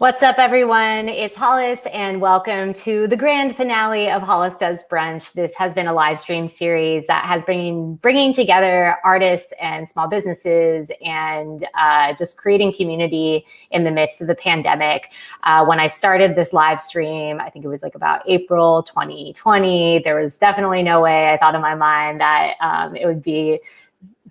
What's up, everyone? It's Hollis, and welcome to the grand finale of Hollis Does Brunch. This has been a live stream series that has bringing together artists and small businesses and just creating community in the midst of the pandemic. When I started this live stream, I think it was like about April 2020, there was definitely no way I thought in my mind that it would be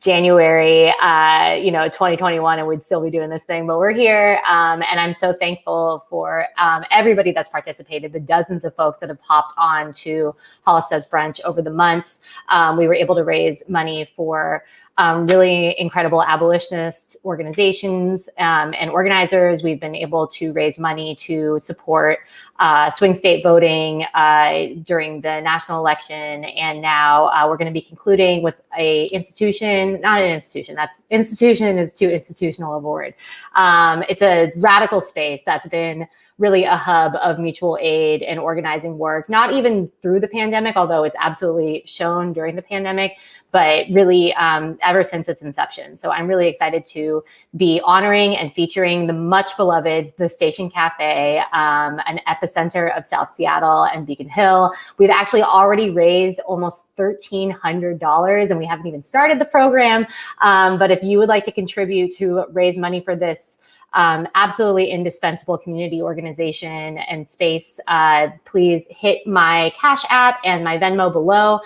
January, 2021, and we'd still be doing this thing, but we're here. And I'm so thankful for everybody that's participated, the dozens of folks that have popped on to Hollis Does Brunch over the months. We were able to raise money for really incredible abolitionist organizations and organizers. We've been able to raise money to support swing state voting during the national election. And now we're going to be concluding with institution is too institutional of a word. It's a radical space that's been really a hub of mutual aid and organizing work, not even through the pandemic, although it's absolutely shown during the pandemic, but really ever since its inception. So I'm really excited to be honoring and featuring the much beloved The Station Cafe, an epicenter of South Seattle and Beacon Hill. We've actually already raised almost $1,300 and we haven't even started the program. But if you would like to contribute to raise money for this absolutely indispensable community organization and space, please hit my Cashapp and my Venmo below.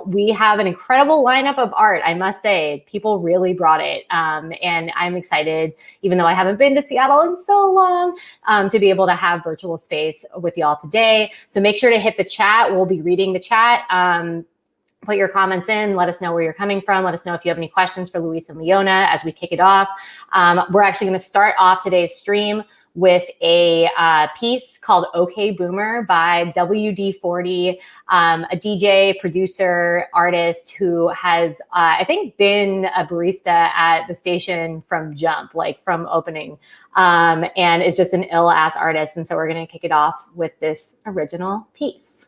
We have an incredible lineup of art, I must say. People really brought it. And I'm excited, even though I haven't been to Seattle in so long, to be able to have virtual space with y'all today. So make sure to hit the chat. We'll be reading the chat. Put your comments in, let us know where you're coming from. Let us know if you have any questions for Luis and Leona as we kick it off. We're actually gonna start off today's stream with a piece called Okay Boomer by WD4D, a DJ, producer, artist who has, I think, been a barista at the station from jump, like from opening, and is just an ill-ass artist. And so we're gonna kick it off with this original piece.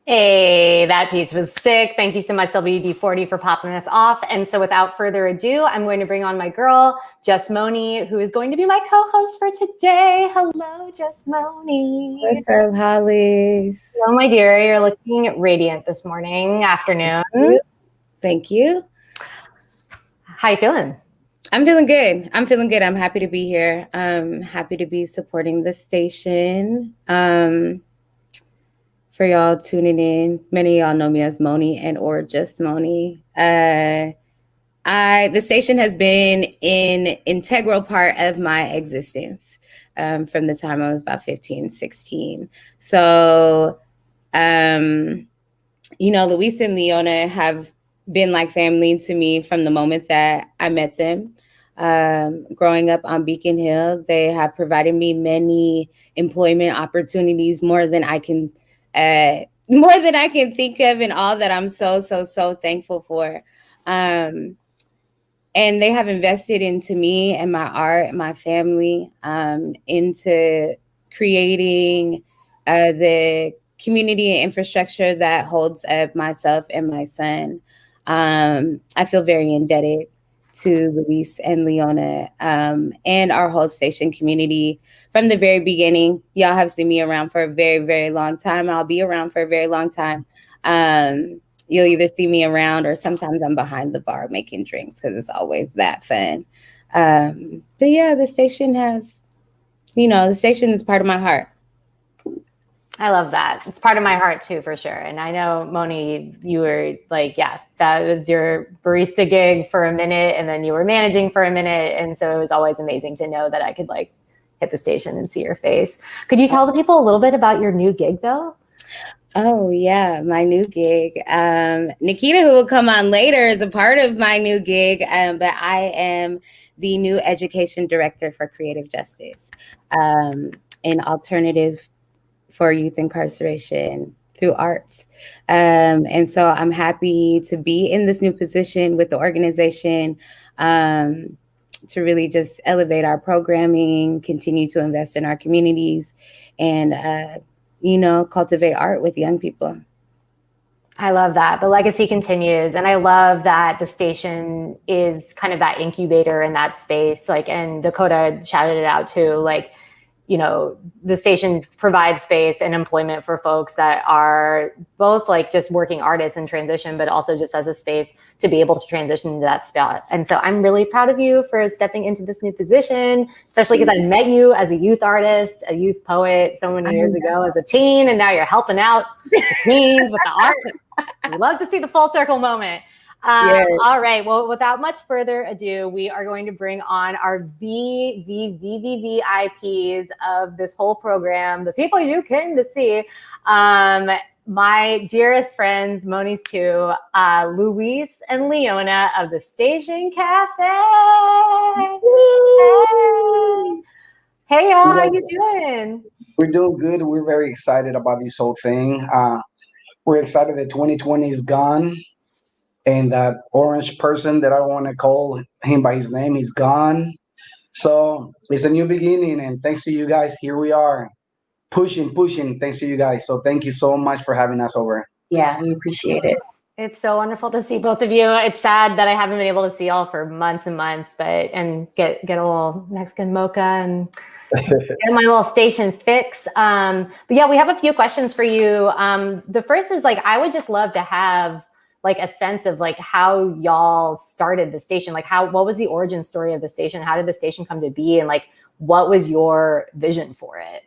Hey, that piece was sick. Thank you so much, WD4D, for popping us off. And so without further ado, I'm going to bring on my girl, JusMoni, who is going to be my co-host for today. Hello, JusMoni. What's up, Hollis? Hello, my dear. You're looking radiant this morning, afternoon. Thank you. How you feeling? I'm feeling good. I'm happy to be here. I'm happy to be supporting the station. For y'all tuning in, many of y'all know me as Moni and or JusMoni. The station has been an integral part of my existence from the time I was about 15, 16. So, Luis and Leona have been like family to me from the moment that I met them. Growing up on Beacon Hill, they have provided me many employment opportunities, more than I can think of, and all that I'm so thankful for. Um, and they have invested into me and my art and my family, into creating the community and infrastructure that holds up myself and my son. I feel very indebted to Luis and Leona, and our whole station community from the very beginning. Y'all have seen me around for a very, very long time. I'll be around for a very long time. You'll either see me around or sometimes I'm behind the bar making drinks because it's always that fun. But yeah, the station is part of my heart. I love that. It's part of my heart too, for sure. And I know, Moni, you were like, yeah, that was your barista gig for a minute, and then you were managing for a minute. And so it was always amazing to know that I could like hit the station and see your face. Could you tell the people a little bit about your new gig though? Oh yeah, my new gig. Nikkita, who will come on later, is a part of my new gig, but I am the new education director for Creative Justice, an alternative for youth incarceration through arts. And so I'm happy to be in this new position with the organization, to really just elevate our programming, continue to invest in our communities, and cultivate art with young people. I love that. The legacy continues. And I love that the station is kind of that incubator in that space. Like, and Dakota shouted it out too. Like, the station provides space and employment for folks that are both like just working artists in transition, but also just as a space to be able to transition into that spot. And so I'm really proud of you for stepping into this new position, especially because I met you as a youth artist, a youth poet so many years ago as a teen, and now you're helping out the teens with the art. We love to see the full circle moment. Yes. All right. Well, without much further ado, we are going to bring on our VVVIPs of this whole program, the people you came to see. My dearest friends, Moni's two, Luis and Leona of the Station Cafe. Hey, y'all, how you doing? We're doing good. We're very excited about this whole thing. We're excited that 2020 is gone. And that orange person that I don't want to call him by his name, he's gone. So it's a new beginning. And thanks to you guys, here we are pushing. Thanks to you guys. So thank you so much for having us over. Yeah, we appreciate it. It's so wonderful to see both of you. It's sad that I haven't been able to see y'all for months and months, and get a little Mexican mocha and get my little station fix. But yeah, we have a few questions for you. The first is like, I would just love to have like a sense of like how y'all started the station. Like what was the origin story of the station? How did the station come to be? And like, what was your vision for it?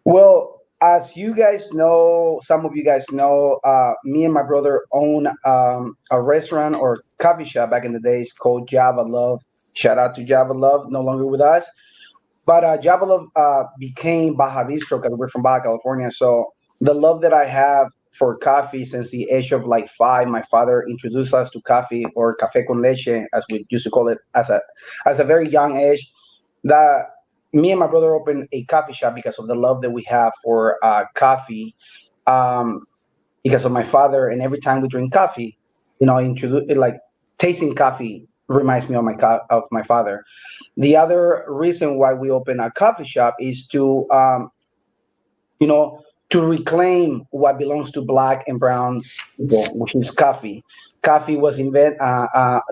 Well, as you guys know, some of you guys know, me and my brother own a restaurant or coffee shop back in the days called Java Love. Shout out to Java Love, no longer with us. But Java Love became Baja Bistro because we're from Baja California. So the love that I have for coffee since the age of like 5, my father introduced us to coffee, or café con leche, as we used to call it, as a very young age. That me and my brother opened a coffee shop because of the love that we have for coffee, because of my father. And every time we drink coffee, like tasting coffee reminds me of my father. The other reason why we open a coffee shop is to to reclaim what belongs to Black and brown people, which is coffee. Coffee was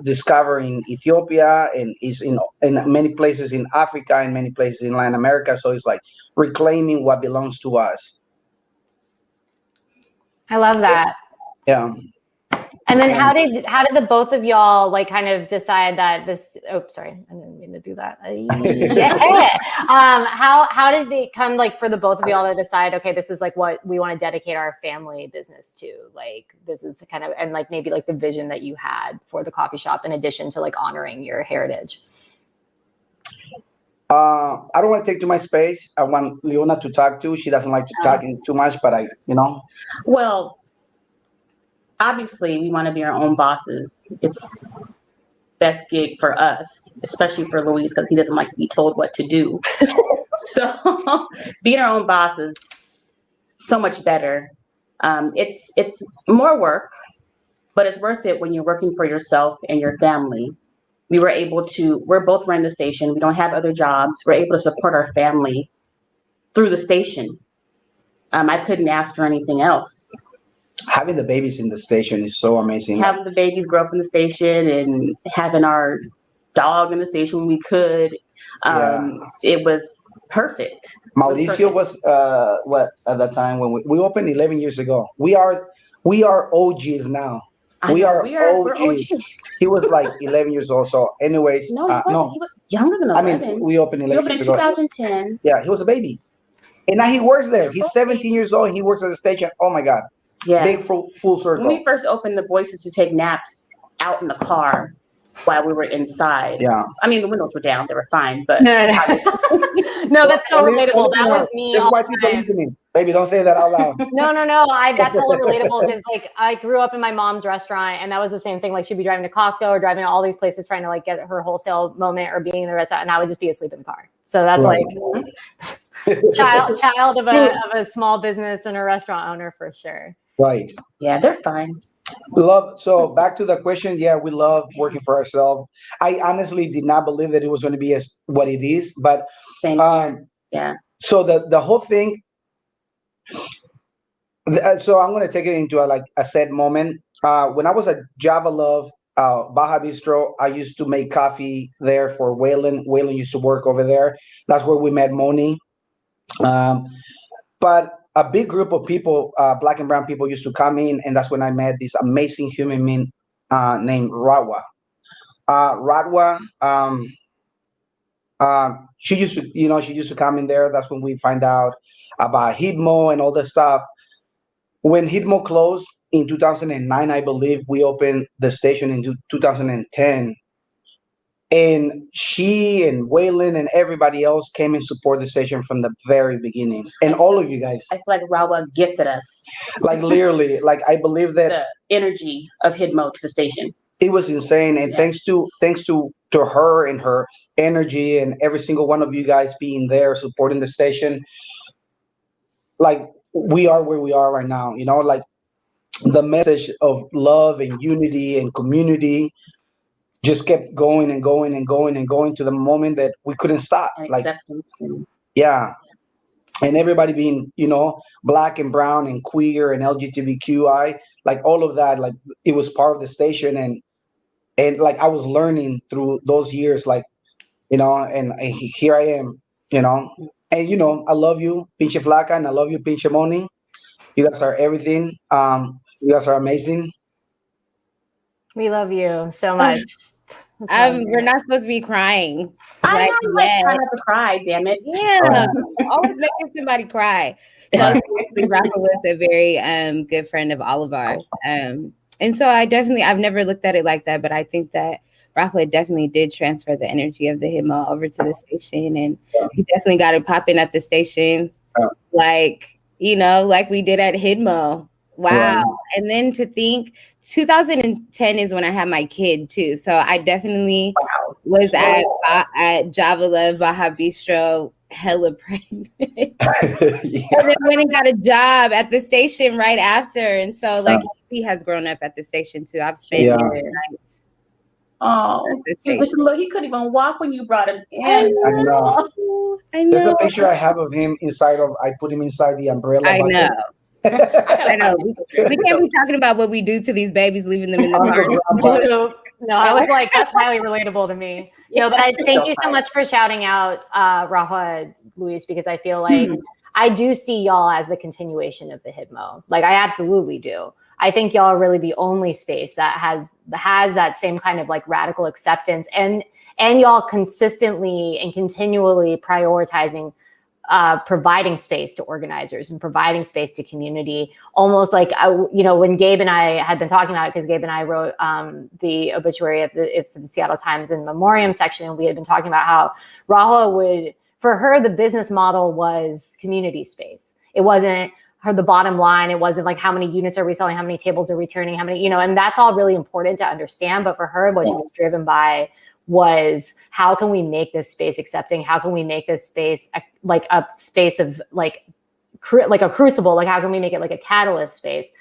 discovered in Ethiopia and is in many places in Africa and many places in Latin America. So it's like reclaiming what belongs to us. I love that. Yeah. And then how did the both of y'all like kind of decide that this? Oh, sorry, I didn't mean to do that. Yeah. How did it come like for the both of y'all to decide? Okay, this is like what we want to dedicate our family business to. Like this is kind of, and like maybe like the vision that you had for the coffee shop in addition to like honoring your heritage. I don't want to take too much space. I want Leona to talk too. She doesn't like to talk too much, but Well, obviously we want to be our own bosses. It's best gig for us, especially for Luis, because he doesn't like to be told what to do. So being our own bosses, so much better. It's more work, but it's worth it when you're working for yourself and your family. We're both running the station. We don't have other jobs. We're able to support our family through the station. I couldn't ask for anything else. Having the babies in the station is so amazing. Having the babies grow up in the station and having our dog in the station when we could, it was perfect. Mauricio was what at that time when we opened 11 years ago. We are OGs now. We're OGs. He was like 11 years old. So, anyways, no, he was younger than 11. I mean, we opened 11 years ago. 2010. Yeah, he was a baby, and now he works there. He's 17 years old. And he works at the station. Oh my God. Yeah. Big full circle. When we first opened, the boys used to take naps out in the car while we were inside. Yeah. I mean, the windows were down; they were fine. But no, that's so relatable. That was me. That's why people listening. Baby, don't say that out loud. No. That's hella relatable because like I grew up in my mom's restaurant, and that was the same thing. Like she'd be driving to Costco or driving to all these places trying to like get her wholesale moment or being in the restaurant, and I would just be asleep in the car. So that's right. Like child of a small business and a restaurant owner for sure. Right. Yeah, they're fine. So back to the question. Yeah, we love working for ourselves. I honestly did not believe that it was going to be as what it is, but same. Yeah. So the whole thing. So I'm going to take it into a sad moment. When I was at Java Love Baja Bistro, I used to make coffee there for Waylon. Waylon used to work over there. That's where we met Moni. But a big group of people, black and brown people, used to come in, and that's when I met this amazing human being named Radwa. Radwa, she used to come in there. That's when we find out about Hitmo and all that stuff. When Hitmo closed in 2009, I believe we opened the station in 2010. And she and Waylon and everybody else came and support the station from the very beginning. And all of you guys. I feel like Rawa gifted us. Like literally, like I believe that the energy of Hitmo to the station. It was insane. And thanks to her and her energy and every single one of you guys being there supporting the station, like we are where we are right now. You know, like the message of love and unity and community just kept going and going and going and going to the moment that we couldn't stop. And like acceptance. And everybody being, black and brown and queer and LGBTQI, like all of that, like it was part of the station. And like I was learning through those years, like, and here I am, and I love you, Pinche Flaca, and I love you, Pinche Moni. You guys are everything. You guys are amazing. We love you so much. We're not supposed to be crying. I know, trying not to cry, damn it. Yeah, always making somebody cry. Rafa was a very good friend of all of ours. And so I've never looked at it like that, but I think that Rafa definitely did transfer the energy of the Hitmo over to the station, and he definitely got it popping at the station, like we did at Hitmo. Wow. Yeah. And then to think 2010 is when I had my kid too. So I definitely was at Java Love Baja Bistro, hella pregnant. And then went and got a job at the station right after. And so he has grown up at the station too. I've spent nights. Oh, he couldn't even walk when you brought him in. I know. There's a picture I have of him I put him inside the umbrella. I know. I know. We can't be talking about what we do to these babies, leaving them in the car. No, I was like, that's highly relatable to me. But I thank you so much for shouting out Rafa, Luis, because I feel like I do see y'all as the continuation of the Hitmo. Like I absolutely do. I think y'all are really the only space that has that same kind of like radical acceptance and y'all consistently and continually prioritizing providing space to organizers and providing space to community, almost like, when Gabe and I had been talking about it, because Gabe and I wrote the obituary of the Seattle Times in memoriam section, and we had been talking about how Rahua for her, the business model was community space. It wasn't the bottom line. It wasn't like how many units are we selling, how many tables are we turning, how many, and that's all really important to understand. But for her, what she was driven by was, how can we make this space accepting? How can we make this space like a space of like a crucible? Like, how can we make it like a catalyst space?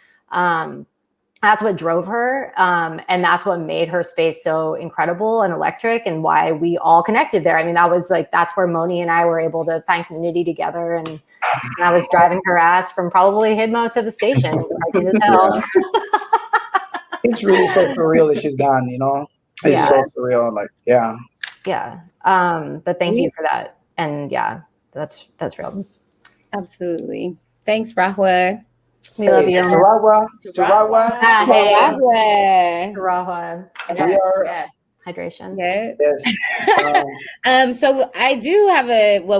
That's what drove her. And that's what made her space so incredible and electric, and why we all connected there. I mean, that's where Moni and I were able to find community together. And I was driving her ass from probably Hidmo to the station. Parking as hell. It's really so surreal that she's gone, It's so surreal. Like, yeah. Yeah. But thank you for that. And yeah, that's real. Absolutely. Thanks, Rahwa. We love you. Chihuahua. Yes. Hydration. Yeah. Yes. So I do have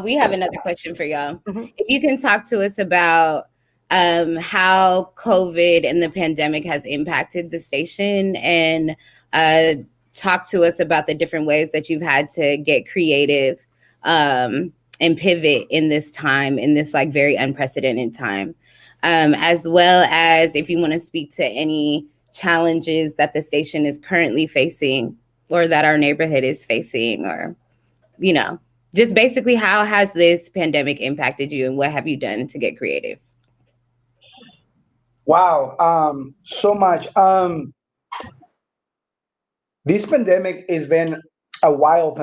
we have another question for y'all. Mm-hmm. If you can talk to us about how COVID and the pandemic has impacted the station, and talk to us about the different ways that you've had to get creative and pivot in this time, in this like very unprecedented time. As well as if you want to speak to any challenges that the station is currently facing, or that our neighborhood is facing, or, just basically how has this pandemic impacted you, and what have you done to get creative? Wow. So much. This pandemic has been a wild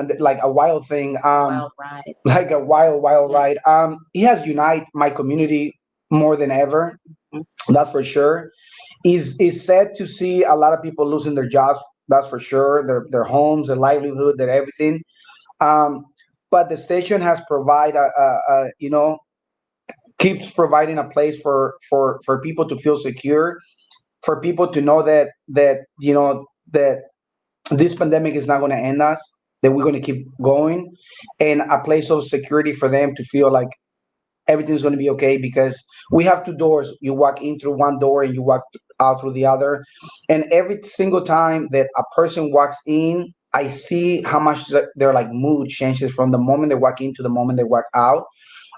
thing. Wild ride. Like a wild ride. It has united my community more than ever. That's for sure. Is sad to see a lot of people losing their jobs. That's for sure. Their homes, their livelihood, their everything. But the station has provided keeps providing a place for people to feel secure, for people to know that this pandemic is not going to end us, that we're going to keep going, and a place of security for them to feel like everything's going to be okay, because we have two doors. You walk in through one door and you walk out through the other. And every single time that a person walks in, I see how much their like mood changes from the moment they walk in to the moment they walk out.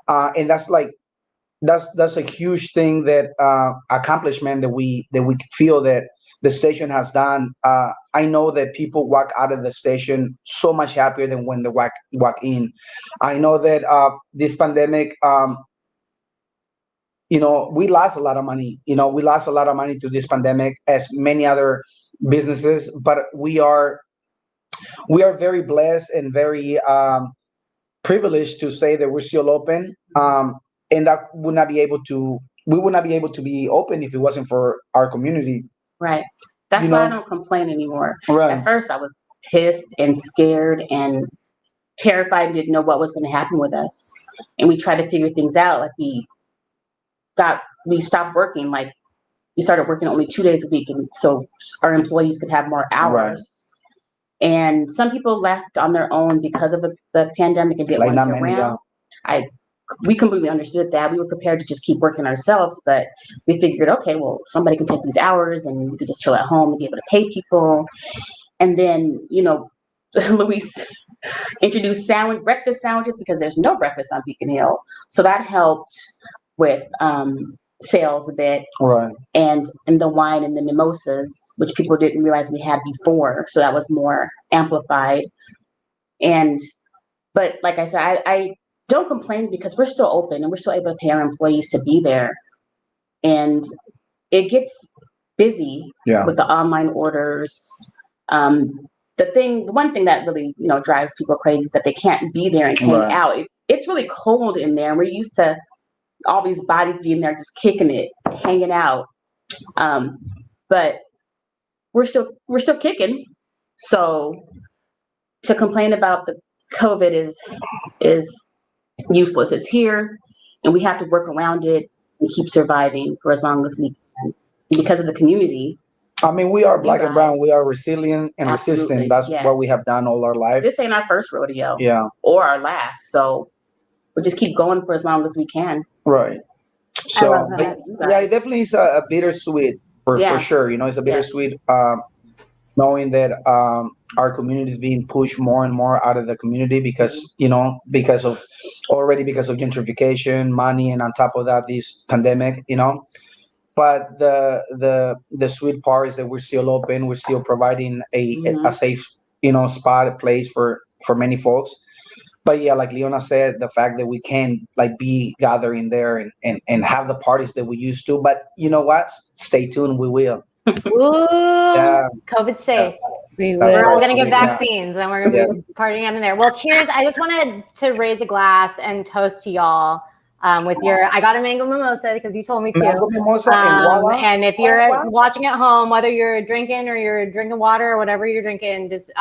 And that's a huge thing, that accomplishment that we feel that the station has done. I know that people walk out of the station so much happier than when they walk in. I know that this pandemic, we lost a lot of money. We lost a lot of money to this pandemic, as many other businesses. But we are very blessed and very privileged to say that we're still open. And that we would not be able to be open if it wasn't for our community. Right. That's why I don't complain anymore. Right. At first, I was pissed and scared and terrified and didn't know what was going to happen with us. And we tried to figure things out. Like we stopped working. Like we started working only 2 days a week, and so our employees could have more hours. Right. And some people left on their own because of the pandemic and didn't want to be around. We completely understood that. We were prepared to just keep working ourselves, but we figured, okay, well, somebody can take these hours and we could just chill at home and be able to pay people. And then, Luis introduced breakfast sandwiches, because there's no breakfast on Beacon Hill. So that helped with sales a bit. Right. And the wine and the mimosas, which people didn't realize we had before. So that was more amplified. But like I said, I don't complain, because we're still open and we're still able to pay our employees to be there. And it gets busy with the online orders. The one thing that really, drives people crazy is that they can't be there and hang out. It's really cold in there. We're used to all these bodies being there, just kicking it, hanging out. But we're still kicking. So to complain about the COVID is useless. It's here, and we have to work around it and keep surviving for as long as we can, because of the community. I mean, we are Black and brown. We are resilient and Absolutely. resistant. That's what we have done all our life. This ain't our first rodeo, or our last. So we'll just keep going for as long as we can. Right. So it definitely is a bittersweet for sure. It's a bittersweet knowing that our community is being pushed more and more out of the community because because of gentrification, money, and on top of that, this pandemic. But the sweet part is that we're still open. We're still providing a safe spot, a place for many folks. But yeah, like Leona said, the fact that we can like be gathering there and have the parties that we used to. But you know what? Stay tuned. We will. Ooh, yeah. COVID safe. We will. We're all going to get vaccines and we're going to be partying in there. Well, cheers. I just wanted to raise a glass and toast to y'all with I got a mango mimosa because you told me to. Mango mimosa and if you're watching at home, whether you're drinking or you're drinking water or whatever you're drinking, just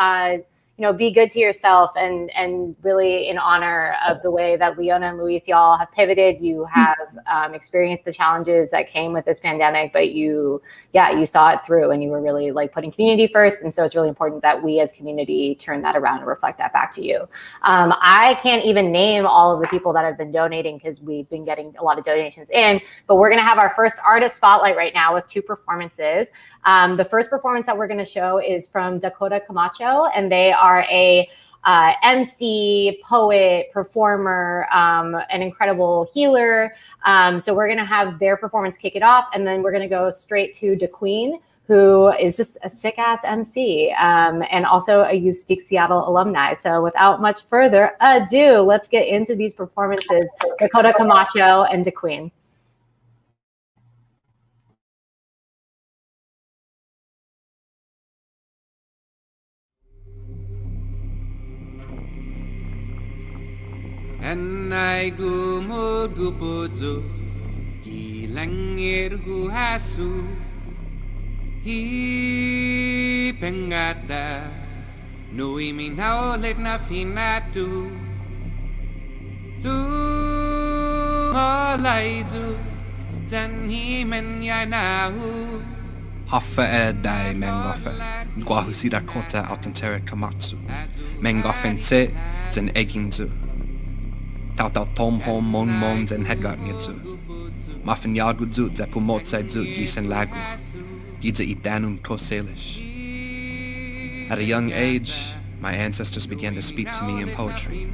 be good to yourself and really in honor of the way that Leona and Luis, y'all have pivoted. You have experienced the challenges that came with this pandemic, but you saw it through and you were really like putting community first. And so it's really important that we as community turn that around and reflect that back to you. I can't even name all of the people that have been donating because we've been getting a lot of donations in, but we're going to have our first artist spotlight right now with 2 performances. The first performance that we're going to show is from Dakota Camacho, and they are a MC, poet, performer, an incredible healer. So we're going to have their performance kick it off, and then we're going to go straight to Qween, who is just a sick-ass MC, and also a You Speak Seattle alumni. So without much further ado, let's get into these performances, Dakota Camacho and Qween. And I gumugupuzo kilangir huhasu hi pengada nui minaulit na finatu lu malaizu zanhi men yanahu Hoffa dai mengoffe Guahusi Dakota Alcantara Kamatsu Mengoffen te den Eginzu Tau tom hom mon mons en headgat ngetsu. Muffin yagu zut zepu motsai zut yisen lagu. Yidza itanun koselish. At a young age, my ancestors began to speak to me in poetry.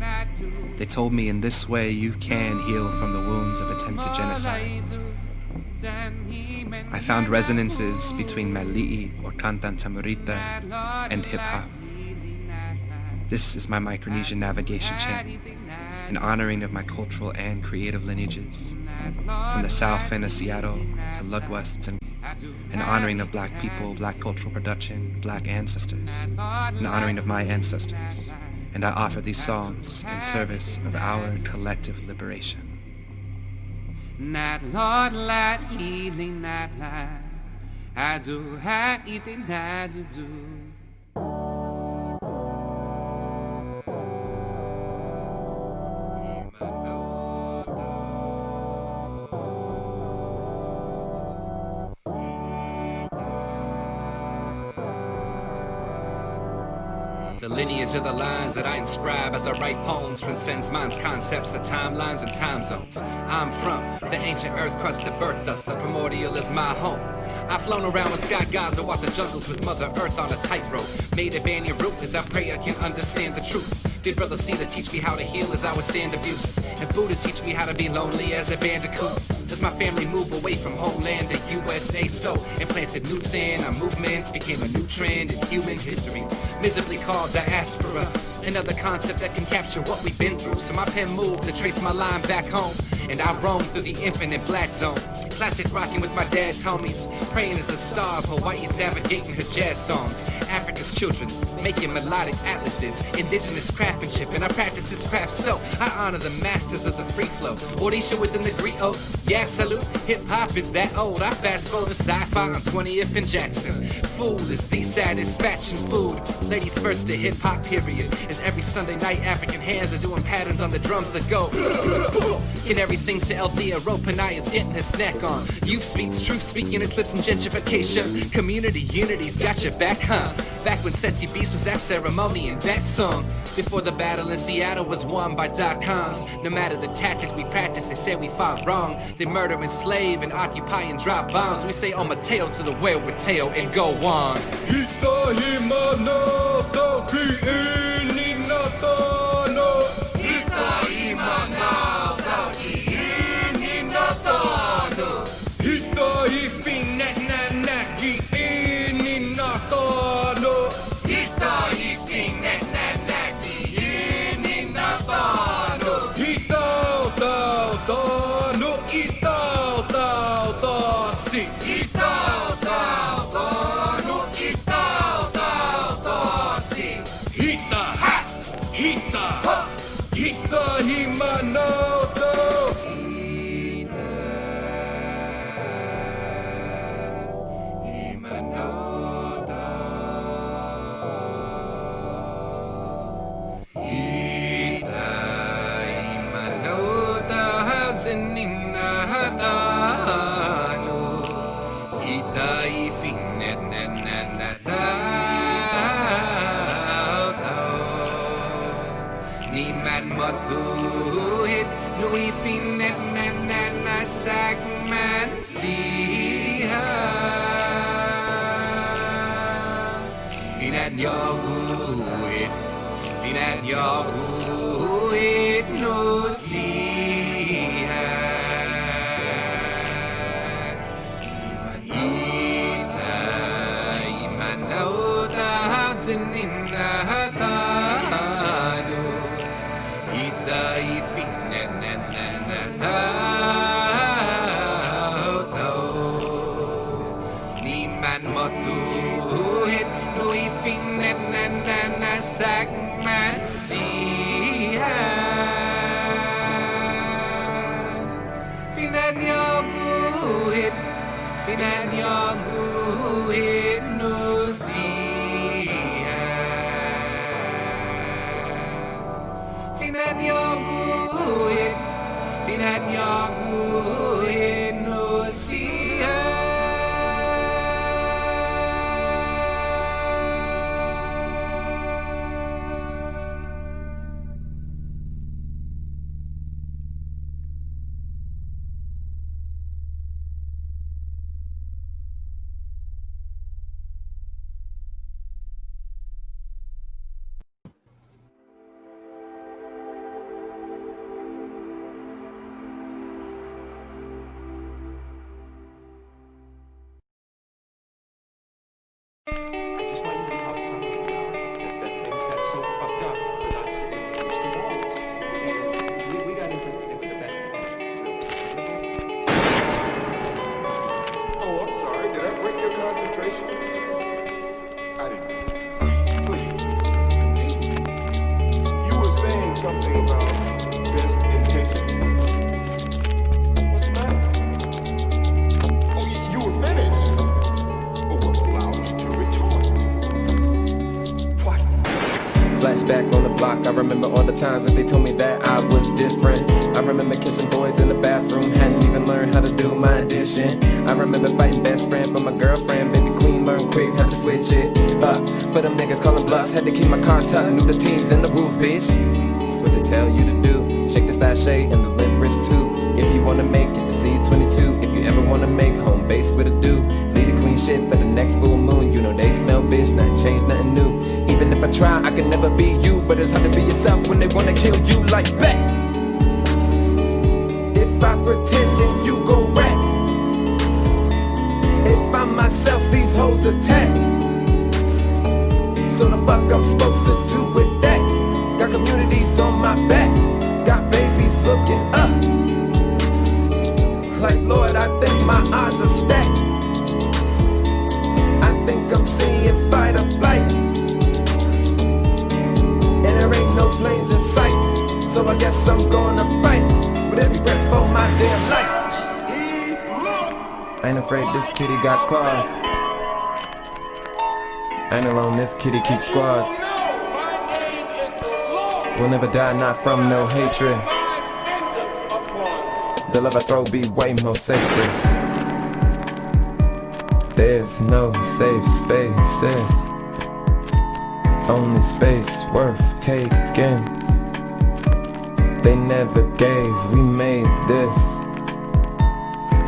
They told me in this way you can heal from the wounds of attempted genocide. I found resonances between Mali'i or Kantan Tamurita and hip-hop. This is my Micronesian navigation channel, an honoring of my cultural and creative lineages, from the south end of Seattle to Ludwest, and an honoring of Black people, Black cultural production, Black ancestors, an honoring of my ancestors, and I offer these songs in service of our collective liberation. Not Lord, lad, healing, not lad, I do, had eating, I do. The lineage of the lines that I inscribe as I write poems transcends mind's concepts of timelines and time zones. I'm from the ancient earth crust that birthed us. The primordial is my home. I've flown around with sky gods and walked the jungles with Mother Earth on a tightrope. Made a banyan root as I pray I can understand the truth. Did brother see to teach me how to heal as I withstand abuse? And Buddha teach me how to be lonely as a bandicoot. As my family moved away from homeland to USA, so implanted newts in our movements, became a new trend in human history, miserably called diaspora. Another concept that can capture what we've been through. So my pen moved to trace my line back home, and I roam through the infinite black zone. Classic rocking with my dad's homies, praying as the star of Hawaii's navigating her jazz songs. Africa's children making melodic atlases, indigenous craftsmanship, and I practice this craft so I honor the masters of the free flow. Orisha within the griot, yeah, salute. Hip hop is that old. I fast forward to sci-fi on 20th and Jackson. Fool is the satisfaction food. Ladies first to hip hop period. As every Sunday night African hands are doing patterns on the drums that go. Canary sings to LD, a rope and I is getting a snack on. Youth speaks, truth speaking, eclipsing gentrification. Community unity's got your back, huh? Back when Setsy Beast was that ceremony and that song. Before the battle in Seattle was won by .coms. No matter the tactic we practice, they say we fought wrong. They murder, enslave, and occupy and drop bombs. We say on Mateo to the whale with tail and go on. Ni man matuhit Nui pinet na nasagman siya Pinat yoguit no siya Iman daw tahatin inahatayo Iday pinet na Ni man matuhit Nui pinet na nasagman siya Pinanyoguhit no siya Pinanyoguhit no siya Flashback on the block, I remember all the times that they told me that I was different. I remember kissing boys in the bathroom, hadn't even learned how to do my addition. I remember fighting best friend for my girlfriend, baby Qween, learned quick, had to switch it up. But them niggas calling bluffs, had to keep my cards tucked, knew the teams and the rules, bitch. That's what they tell you to do. Shake the sachet and the lip wrist too. If you wanna make it, C22. If you ever wanna make home base with a dude, leave the queen shit for the next full moon. You know they smell bitch, nothing changed, nothing new. Even if I try, I can never be you. But it's hard to be yourself when they wanna kill you like that. If I pretend, then you gon' rap. If I'm myself, these hoes attack. So the fuck I'm supposed to do with that? Got communities on my back, got babies looking up. Like Lord, I think my odds are stacked. I think I'm seeing fight or flight, and there ain't no planes in sight. So I guess I'm gonna fight with every breath for my damn life. I ain't afraid this kitty got claws. I ain't alone, this kitty keeps squads. We'll never die, not from no hatred. The love I throw be way more sacred. There's no safe spaces, only space worth taking. They never gave, we made this.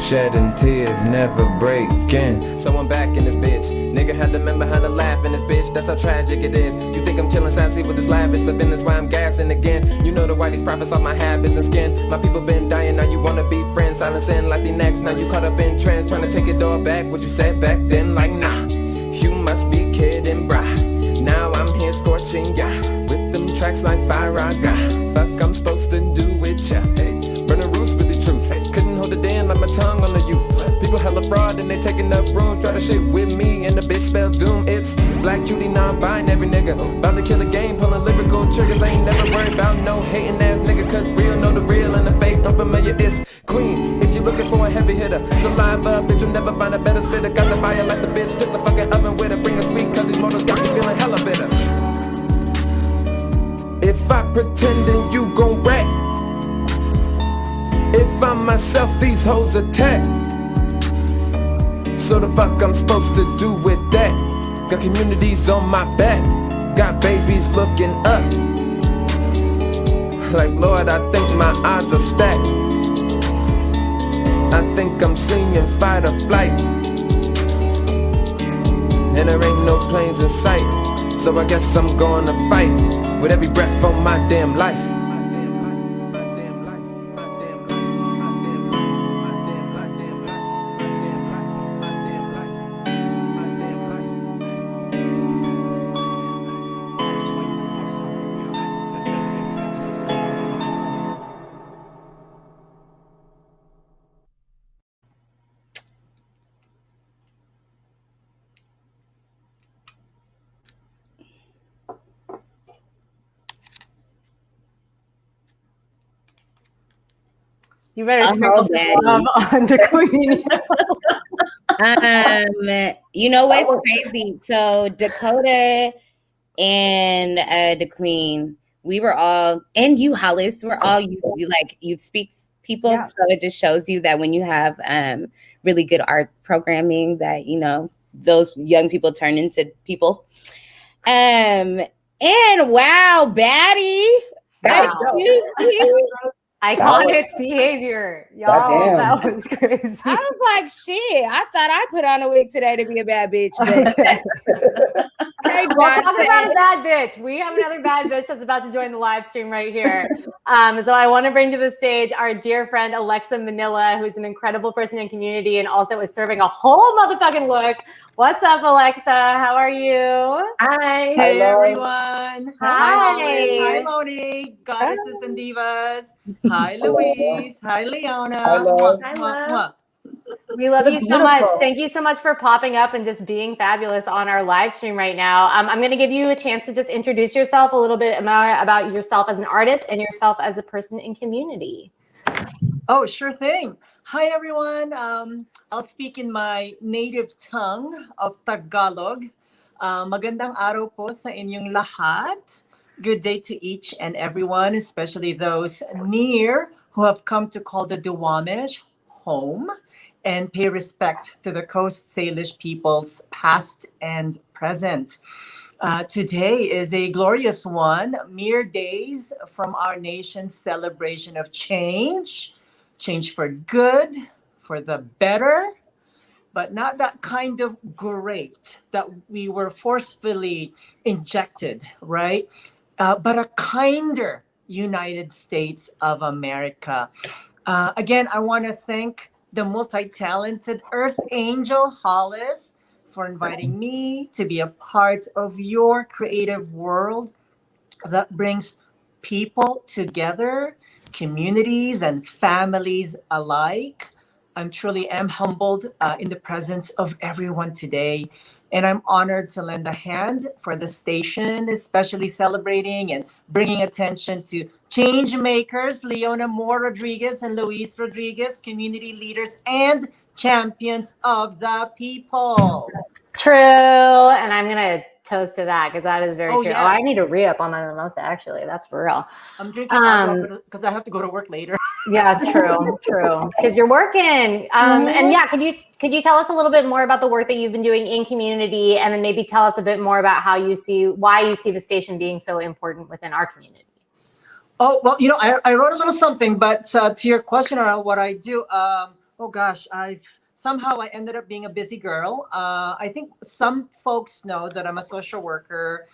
Shedding tears, never breaking. So I'm back in this bitch. Nigga had to remember how to laugh in this bitch. That's how tragic it is. You think I'm chillin' sassy with this lavish living, that's why I'm gassing again. You know the whitey's profits off my habits and skin. My people been dying, now you wanna be friends. Silencing like the next, now you caught up in trends. Trying to take it all back, what you said back then, like nah. You must be kidding, brah. Now I'm here scorching ya, with them tracks like fire I got. Fuck I'm supposed to do with ya, hey. Burn the roots with the truth, hey. Couldn't hold it in like my tongue on the youth. People hella fraud and they taking up room. Try to shit with me and the bitch spell doom. It's black cutie, non-binary nigga. About to kill a game, pulling lyrical triggers. Ain't never worried about no hating ass nigga. Cause real know the real and the fake unfamiliar. It's Qween. If you looking for a heavy hitter, saliva, bitch, you'll never find a better spitter. Got the fire like the bitch, took the fucking oven with her. Bring her sweet cause these motors got me feeling hella bitter. If I pretend then you gon' rap. If I'm myself, these hoes attack. So the fuck I'm supposed to do with that? Got communities on my back, got babies looking up. Like, Lord, I think my odds are stacked. I think I'm singing fight or flight, and there ain't no planes in sight. So I guess I'm gonna fight with every breath on my damn life. You better sprinkle some love on the Qween. You know what's crazy? So Dakota and the Qween, we were all, and you, Hollis, we're all youth speaks people. Yeah. So it just shows you that when you have really good art programming, that those young people turn into people. And wow, baddie. Wow. Iconic behavior, y'all. That was crazy. I was like, shit. I thought I put on a wig today to be a bad bitch. But we'll talk about a bad bitch. We have another bad bitch that's about to join the live stream right here. So I want to bring to the stage our dear friend Aleksa Manila, who's an incredible person in community and also is serving a whole motherfucking look. What's up, Aleksa? How are you? Hi. Hey, everyone. Hi. Hi, Moni. Goddesses and divas. Hi, Luis. Hi, Leona. Hi, love. We love you so much. Thank you so much for popping up and just being fabulous on our live stream right now. I'm going to give you a chance to just introduce yourself a little bit about yourself as an artist and yourself as a person in community. Oh, sure thing. Hi, everyone. I'll speak in my native tongue of Tagalog. Magandang araw po sa inyong lahat. Good day to each and everyone, especially those near who have come to call the Duwamish home and pay respect to the Coast Salish peoples past and present. Today is a glorious one, mere days from our nation's celebration of change for good, for the better, but not that kind of great that we were forcefully injected, right? But a kinder United States of America. Again, I want to thank the multi-talented Earth Angel Hollis for inviting me to be a part of your creative world that brings people together, communities and families alike. I'm truly humbled in the presence of everyone today. And I'm honored to lend a hand for the station, especially celebrating and bringing attention to change makers, Leona Rodriguez and Luis Rodriguez, community leaders and champions of the people. True. And I'm going to toast to that because that is very true. Yes. Oh, I need a re-up on my mimosa, actually. That's for real. I'm drinking alcohol because I have to go to work later. Yeah, true. Because you're working. And yeah, could you tell us a little bit more about the work that you've been doing in community, and then maybe tell us a bit more about why you see the station being so important within our community? Oh, well, I wrote a little something, but to your question around what I do, somehow I ended up being a busy girl. I think some folks know that I'm a social worker.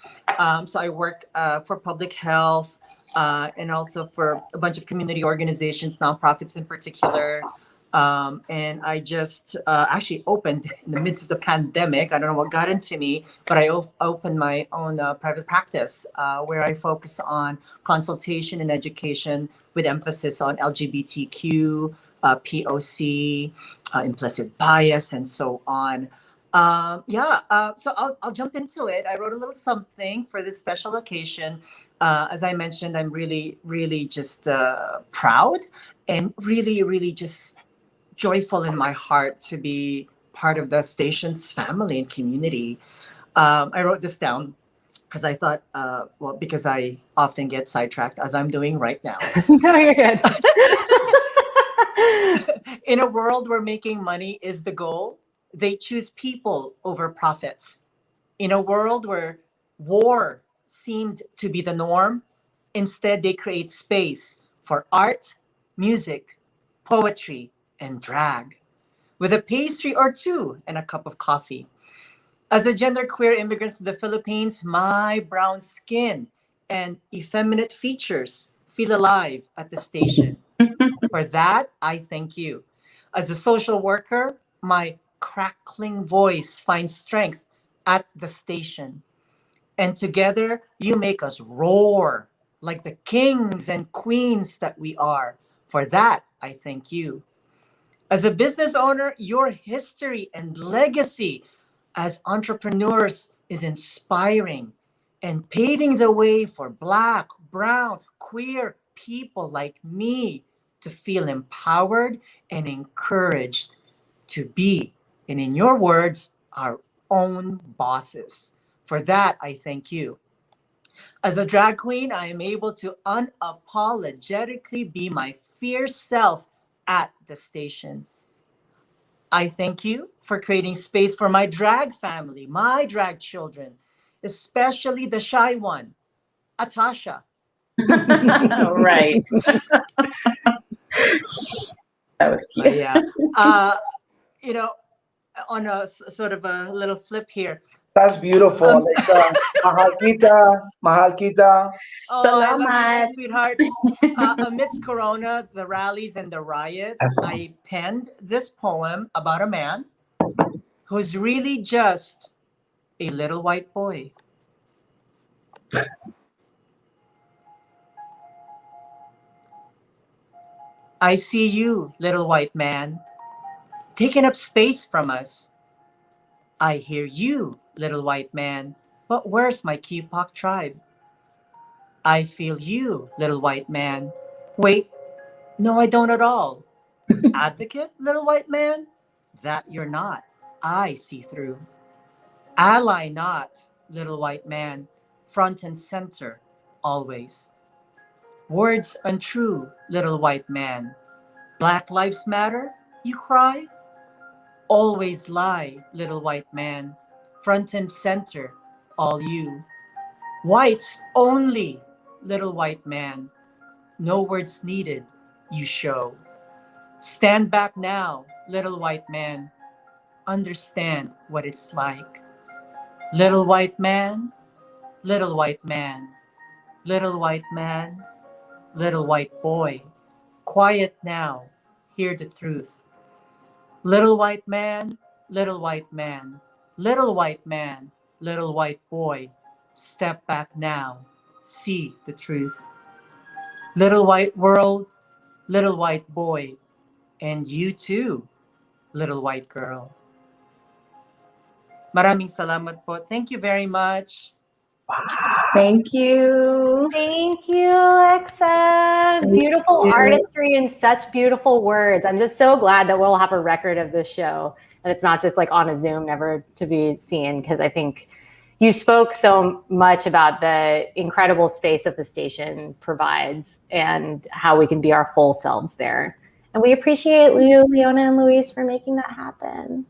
So I work for public health and also for a bunch of community organizations, nonprofits in particular. And I just actually opened in the midst of the pandemic. I don't know what got into me, but I opened my own private practice where I focus on consultation and education with emphasis on LGBTQ, POC, implicit bias, and so on. So I'll jump into it. I wrote a little something for this special occasion. As I mentioned, I'm really, really just proud and really, really just joyful in my heart to be part of the station's family and community. I wrote this down because I thought, because I often get sidetracked, as I'm doing right now. No, you're good. In a world where making money is the goal, they choose people over profits. In a world where war seemed to be the norm, instead they create space for art, music, poetry, and drag, with a pastry or two and a cup of coffee. As a genderqueer immigrant from the Philippines, my brown skin and effeminate features feel alive at the station. For that, I thank you. As a social worker, my crackling voice finds strength at the station. And together, you make us roar like the kings and queens that we are. For that, I thank you. As a business owner, your history and legacy as entrepreneurs is inspiring and paving the way for Black, brown, queer people like me to feel empowered and encouraged to be, and in your words, our own bosses. For that, I thank you. As a drag queen, I am able to unapologetically be my fierce self at the station. I thank you for creating space for my drag family, my drag children, especially the shy one, Atasha. Right. That was cute. Yeah. You know, on a sort of a little flip here. That's beautiful, Aleksa. Mahal kita, mahal kita. Oh, I love you Salamat. too, sweethearts. Amidst Corona, the rallies, and the riots, I penned this poem about a man who's really just a little white boy. I see you, little white man, taking up space from us. I hear you, little white man, but where's my Qween tribe? I feel you, little white man. Wait, no, I don't at all. Advocate, little white man? That you're not. I see through. Ally not, little white man. Front and center, always. Words untrue, little white man. Black lives matter, you cry? Always lie, little white man. Front and center, all you. Whites only, little white man. No words needed, you show. Stand back now, little white man. Understand what it's like. Little white man, little white man, little white man, little white boy. Quiet now, hear the truth. Little white man, little white man, little white man, little white boy. Step back now, see the truth. Little white world, little white boy, and you too, little white girl. Maraming salamat po. Thank you very much. Thank you. Thank you, Aleksa. Beautiful artistry and such beautiful words. I'm just so glad that we'll have a record of this show and it's not just like on a Zoom, never to be seen, because I think you spoke so much about the incredible space that the station provides and how we can be our full selves there. And we appreciate you, Leona and Luis, for making that happen.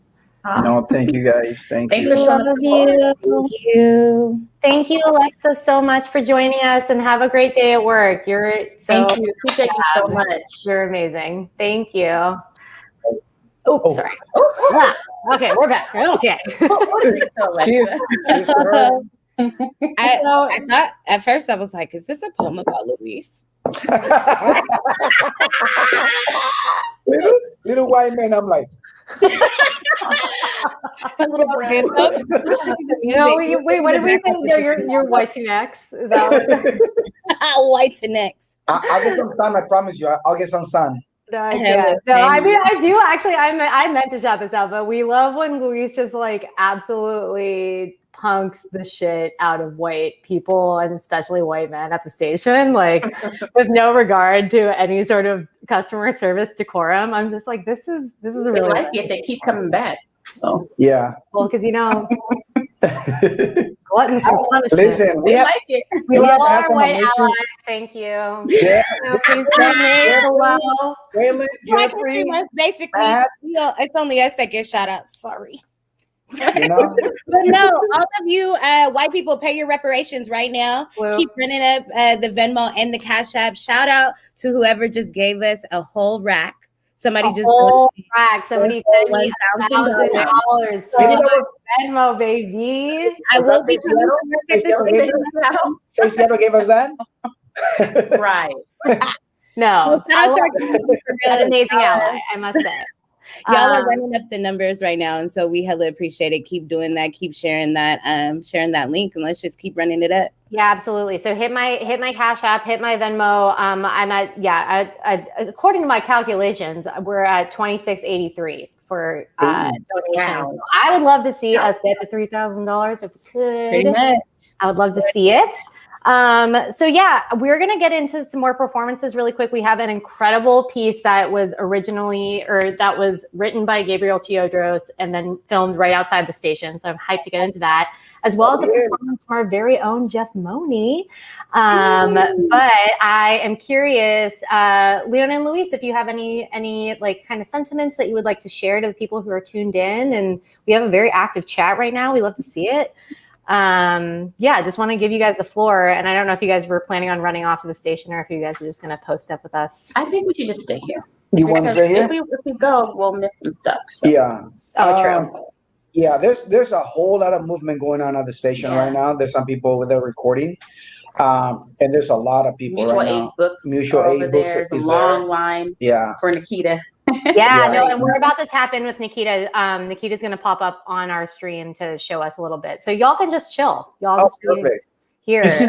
No, thank you guys. Thanks you. for showing Love up. you. Thank you. Thank you, Aleksa, so much for joining us, and have a great day at work. You're so Thank you. Appreciate you so much. You're amazing. Thank you. Oh, sorry. Oh. Okay, we're back. Okay. Cheers. Cheers to her. I thought at first I was like, is this a poem about Luis? little white man, I'm like, No, wait, what did we say? No, you're Latinx. Is that what? Latinx. I'll get some sun, I promise you. I'll get some sun. No, I can't. No, I mean, I do actually. I meant to shout this out, but we love when Luis just like absolutely punks the shit out of white people and especially white men at the station, like with no regard to any sort of customer service decorum. I'm just like, this is a They really like it. They keep coming back. So Yeah. well, because gluttons for punishment. Listen, we they have, like it. We we love have our some white amazing- allies. Thank you. Yeah. So please join me. Hello. Waylon, Jeffrey, Basically, Matt. it's only us that get shout out. Sorry. You know? But no, all of you white people, pay your reparations right now. Well, Keep running up the Venmo and the Cash App. Shout out to whoever just gave us a whole rack. Somebody just whole rack. Somebody sent me $1,000. $1,000 to Venmo, baby. I will be coming to work at this station. So Seattle gave us that? Right. No, Shout out to our community for real. an amazing ally, I must say. Y'all are running up the numbers right now, and so we hella appreciate it. Keep doing that. Keep sharing that link, and let's just keep running it up. Yeah, absolutely. So hit my Cash App, hit my Venmo. I'm at according to my calculations, we're at $26.83 for donations. Wow. So I would love to see us get to $3,000 if we could. Pretty much. I would love to see it. So yeah, we're going to get into some more performances really quick. We have an incredible piece that was written by Gabriel Teodros and then filmed right outside the station. So I'm hyped to get into that, as well as a performance from our very own JusMoni. But I am curious, Leona and Luis, if you have any like kind of sentiments that you would like to share to the people who are tuned in. And we have a very active chat right now. We love to see it. Just want to give you guys the floor, and I don't know if you guys were planning on running off to the station or if you guys are just going to post up with us. I think we should just stay here. You want to stay here? If we go, we'll miss some stuff. So. Yeah. True. Yeah, there's a whole lot of movement going on at the station right now. There's some people over there recording, and there's a lot of people Mutual right aid now. books. Mutual aid books. There's a long line. Yeah. For Nikkita. Yeah, no, and we're about to tap in with Nikkita. Nikkita's going to pop up on our stream to show us a little bit, so y'all can just chill. Y'all just be here. You see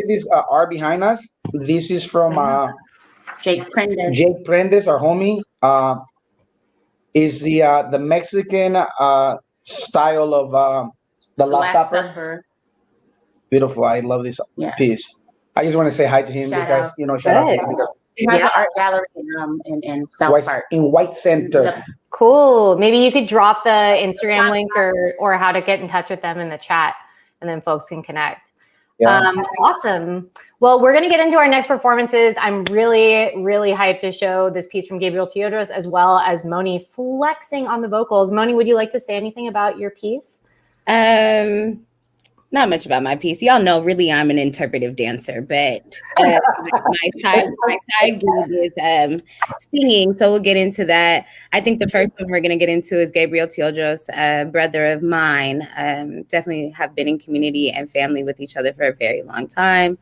this art behind us? This is from Jake Prendes. Jake Prendes, our homie. Is the Mexican style of the Last Supper. Beautiful. I love this piece. I just want to say hi to him because shout out to him because he has an art gallery in South Park. In White Center. Cool. Maybe you could drop the Instagram link or how to get in touch with them in the chat, and then folks can connect. Yeah. Awesome. Well, we're going to get into our next performances. I'm really, really hyped to show this piece from Gabriel Teodros, as well as Moni flexing on the vocals. Moni, would you like to say anything about your piece? Not much about my piece. Y'all know, really, I'm an interpretive dancer, but my side gig is singing. So we'll get into that. I think the first one we're going to get into is Gabriel Teodros, a brother of mine. Definitely have been in community and family with each other for a very long time.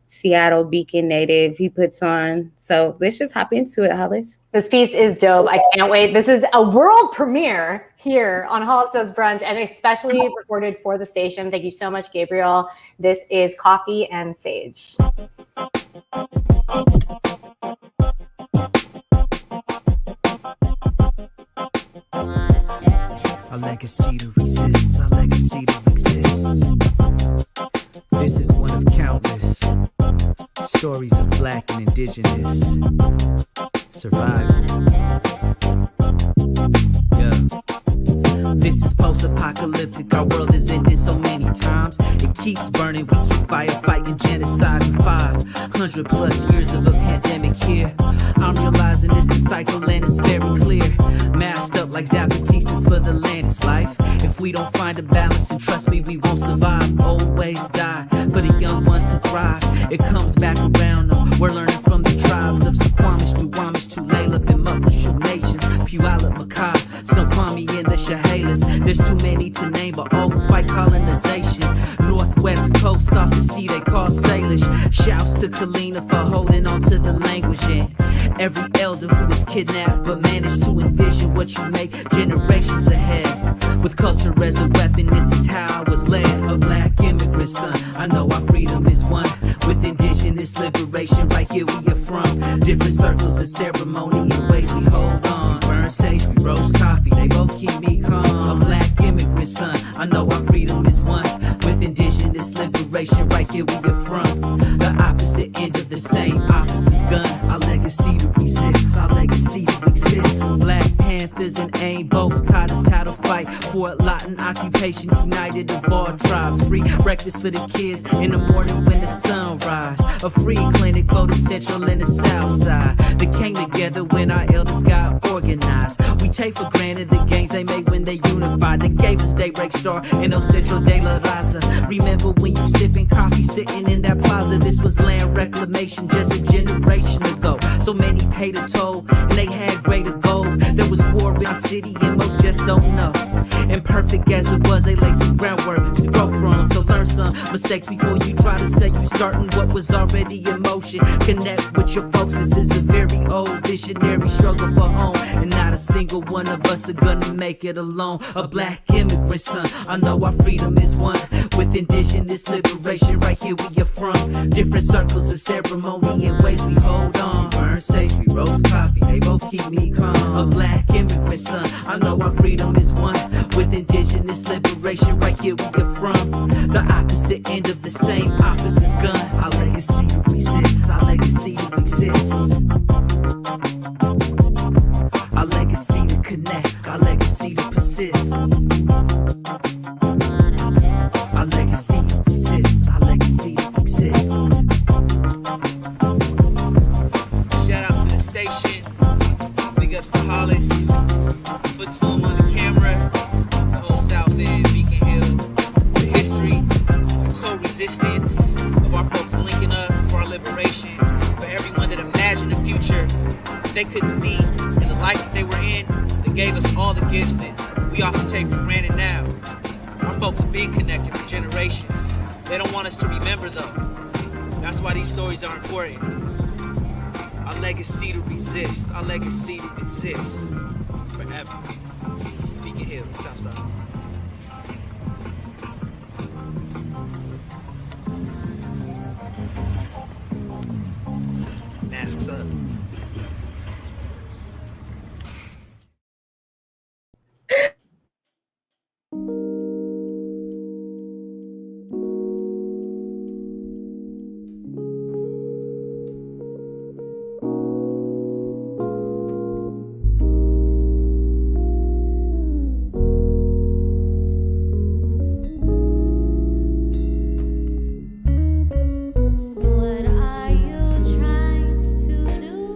Seattle Beacon native he puts on. So let's just hop into it, Hollis. This piece is dope. I can't wait. This is a world premiere here on Hollis Does Brunch, and especially recorded for the station. Thank you so much, Gabriel. This is Coffee and Sage. Our legacy to resist, our legacy to exist. This is one of countless stories of Black and Indigenous survival. Yeah. This is post-apocalyptic. Our world has ended so many times. It keeps burning. We keep firefighting genocide for 500 plus years of a pandemic here. I'm realizing this is cycle and it's very clear. Masked up like Zapatistas for the land is life. If we don't find a balance, and trust me, we won't survive. Old ways die for the young ones to thrive. It comes back around. No, we're learning from the tribes of Suquamish, Duwamish, Tulalip, and Muckleshoot nations. Puyallup, Macaw, Snoqualmie, and the Chehalis. There's too many to name, but all who fight colonization. Northwest coast off the sea they call Salish. Shouts to Kalina for holding on to the language. And every elder who was kidnapped but managed to envision what you make generations ahead. With culture as a weapon, this is how I was led. A Black immigrant son, I know our freedom is one. With indigenous liberation, right here we are from. Different circles of ceremony and ways we hold on. Burn sage, we roast coffee, they both keep me calm. A Black immigrant son, I know our freedom is one. With indigenous liberation, right here we are from. The opposite end of the same officer's gun. Our legacy to resist, our legacy to exist. Black Panthers and AIM both taught us how to fight for a Latin occupation, united of all tribes. Free breakfast for the kids in the morning when the sun rise. A free clinic for the central and the south side. They came together when our elders got organized. We take for granted the gains they made when they unified. They gave us Daybreak Star and El Centro de la Raza. Remember when you sipping coffee sitting in that plaza? This was land reclamation just a generation ago. So many paid a toll and they had greater goals. There was war in the city and most just don't know. Imperfect as it was, they laid some groundwork to grow from. So learn some mistakes before you try to say you starting what was already in motion. Connect with your folks, this is a very old visionary struggle for home. And not a single one of us are gonna make it alone. A black immigrant son, I know our freedom is one. With indigenous liberation right here we are from. Different circles of ceremony and ways we hold on. Burn sage, we roast coffee, they both keep me calm. A black immigrant son, I know our freedom is one. With indigenous liberation right here we are from. The opposite end of the same opposite's gun. Our legacy to resist, our legacy to exist. Our legacy to connect, our legacy to persist. Our legacy to resist, our legacy to exist. Shout outs to the station, big ups to Hollis, foot zoom on the camera, the whole South End, Beacon Hill, the history of co-resistance, of our folks linking up for our liberation, for everyone that imagined a future they couldn't see in the life that they were in, that gave us all the gifts that we often take for granted now. Our folks have been connected for generations. They don't want us to remember though. That's why these stories are important. Our legacy to resist, our legacy to exist forever. Beacon Hill, Southside. Masks up. What are you trying to do?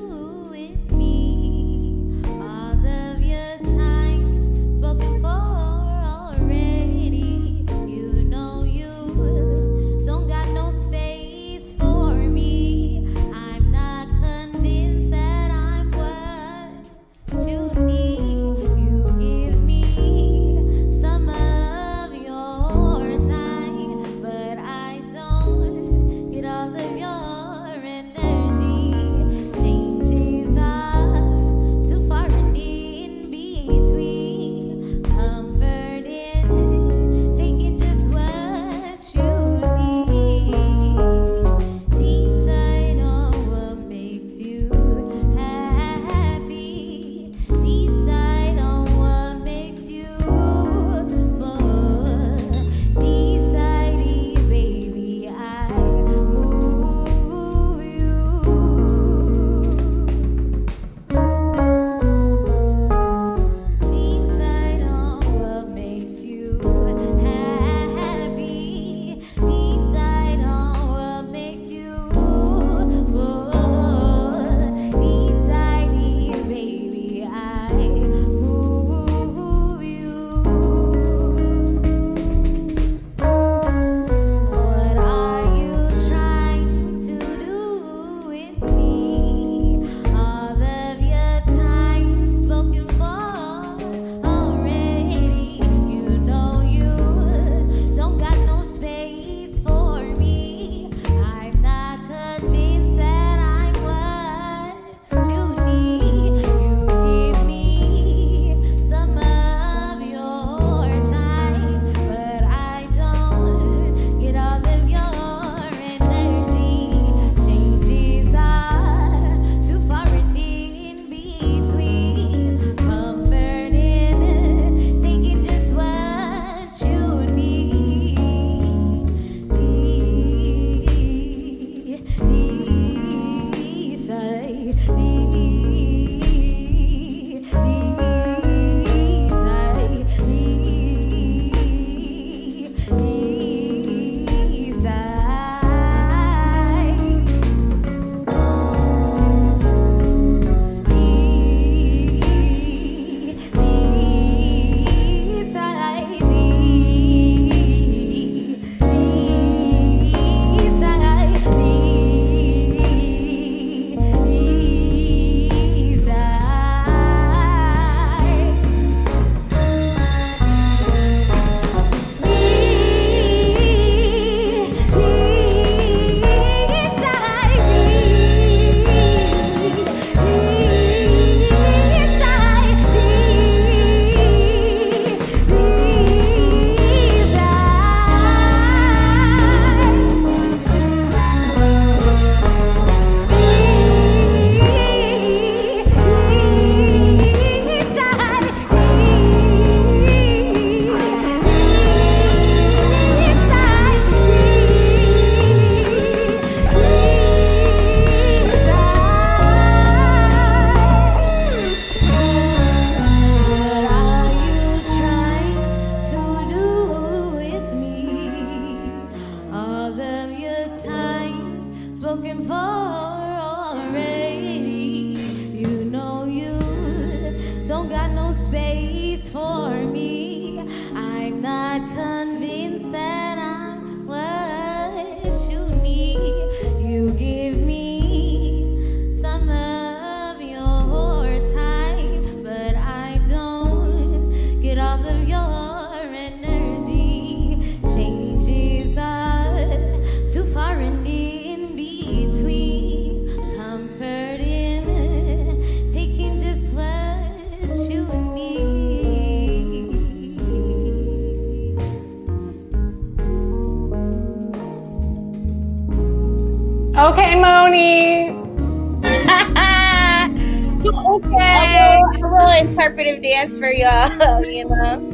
Okay, Moni. Okay. A little interpretive dance for y'all, you know.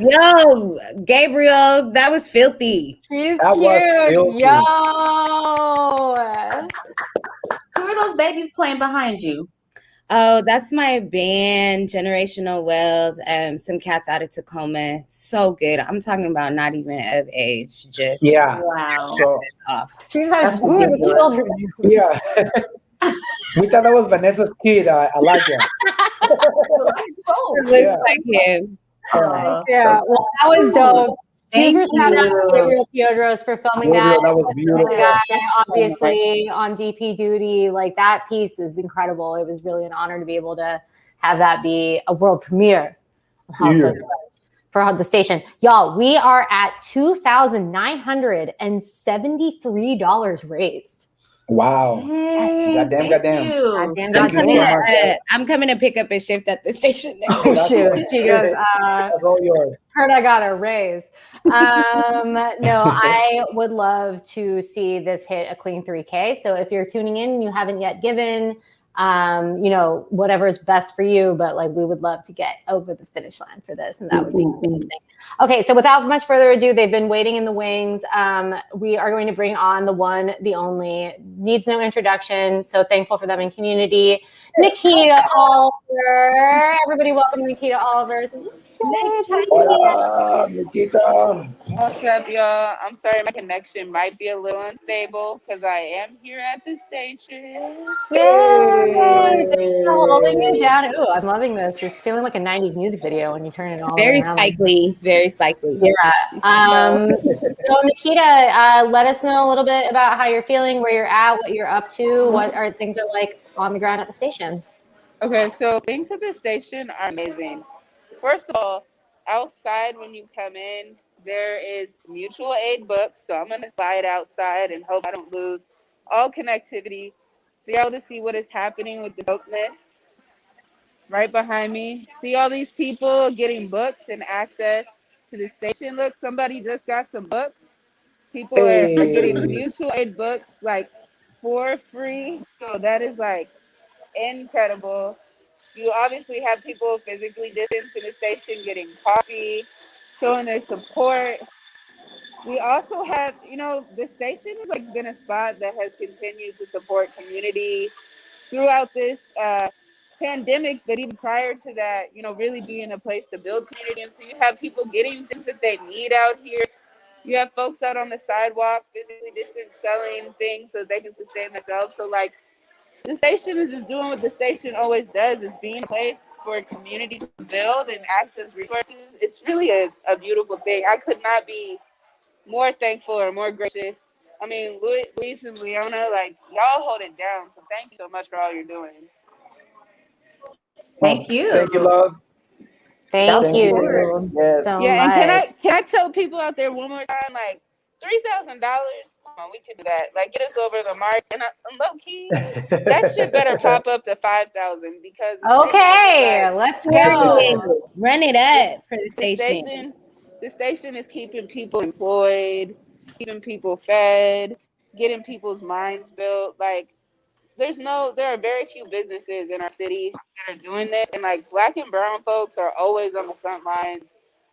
Yo, Gabriel, that was filthy. She's That was cute. filthy. Yo. Who are those babies playing behind you? Oh, that's my band, Generational Wealth. Some cats out of Tacoma. So good. I'm talking about not even of age. Just Yeah. Wow. So off. She's like, That's who are the ridiculous. children? yeah. We thought that was Vanessa's kid. I like it. It looks Yeah. like him. Yeah. Well, that was dope. Super Thank shout out to you. Gabriel Teodros for filming Gabriel, that. that was The beautiful. guy, Yes, obviously on DP duty. Like that piece is incredible. It was really an honor to be able to have that be a world premiere of Hollis Does Brunch for the station. Y'all, we are at $2,973 raised. Wow. Hey, Goddamn, thank goddamn. you. Goddamn, Thank you so goddamn. much. I'm coming to pick up a shift at the station next Oh week. shoot. She goes, That's all yours. heard I got a raise. No, I would love to see this hit a clean 3K. So if you're tuning in and you haven't yet given, whatever is best for you, but like we would love to get over the finish line for this, and that would be amazing. Okay, so without much further ado, they've been waiting in the wings. We are going to bring on the one, the only, needs no introduction. So thankful for them in community. Nikkita Oliver. Everybody welcome Nikkita Oliver to the stage. Hola, Nikkita. What's up, y'all? I'm sorry, my connection might be a little unstable because I am here at the station. Yay! Holding it down. Ooh, I'm loving this. It's feeling like a 90s music video when you turn it all Very around. spikely. Very spikely. Yeah. So Nikkita, let us know a little bit about how you're feeling, where you're at, what you're up to, what are things are like on the ground at the station. Okay, so things at the station are amazing. First of all, outside when you come in, there is mutual aid books. So I'm going to slide outside and hope I don't lose all connectivity. Be able to see what is happening with the dopeness right behind me. See all these people getting books and access to the station. Look, somebody just got some books. People are getting mutual aid books like for free. So that is like incredible. You obviously have people physically distanced in the station getting coffee, showing their support. We also have, the station has like been a spot that has continued to support community throughout this pandemic, but even prior to that, really being a place to build community. And so you have people getting things that they need out here. You have folks out on the sidewalk, physically distant, selling things so they can sustain themselves. So like the station is just doing what the station always does, is being a place for community to build and access resources. It's really a beautiful thing. I could not be more thankful or more gracious. I mean, Luis and Leona, like, y'all hold it down. So thank you so much for all you're doing. Thank you. Thank you, love. Thank you Yes. so Yeah, much. and can I tell people out there one more time, like, $3,000? Come on, we could do that. Like, get us over the mark. And low key, that shit better pop up to 5,000 because Okay, let's go. Run it up for the station. The station is keeping people employed, keeping people fed, getting people's minds built. Like, there are very few businesses in our city that are doing this, and like Black and brown folks are always on the front lines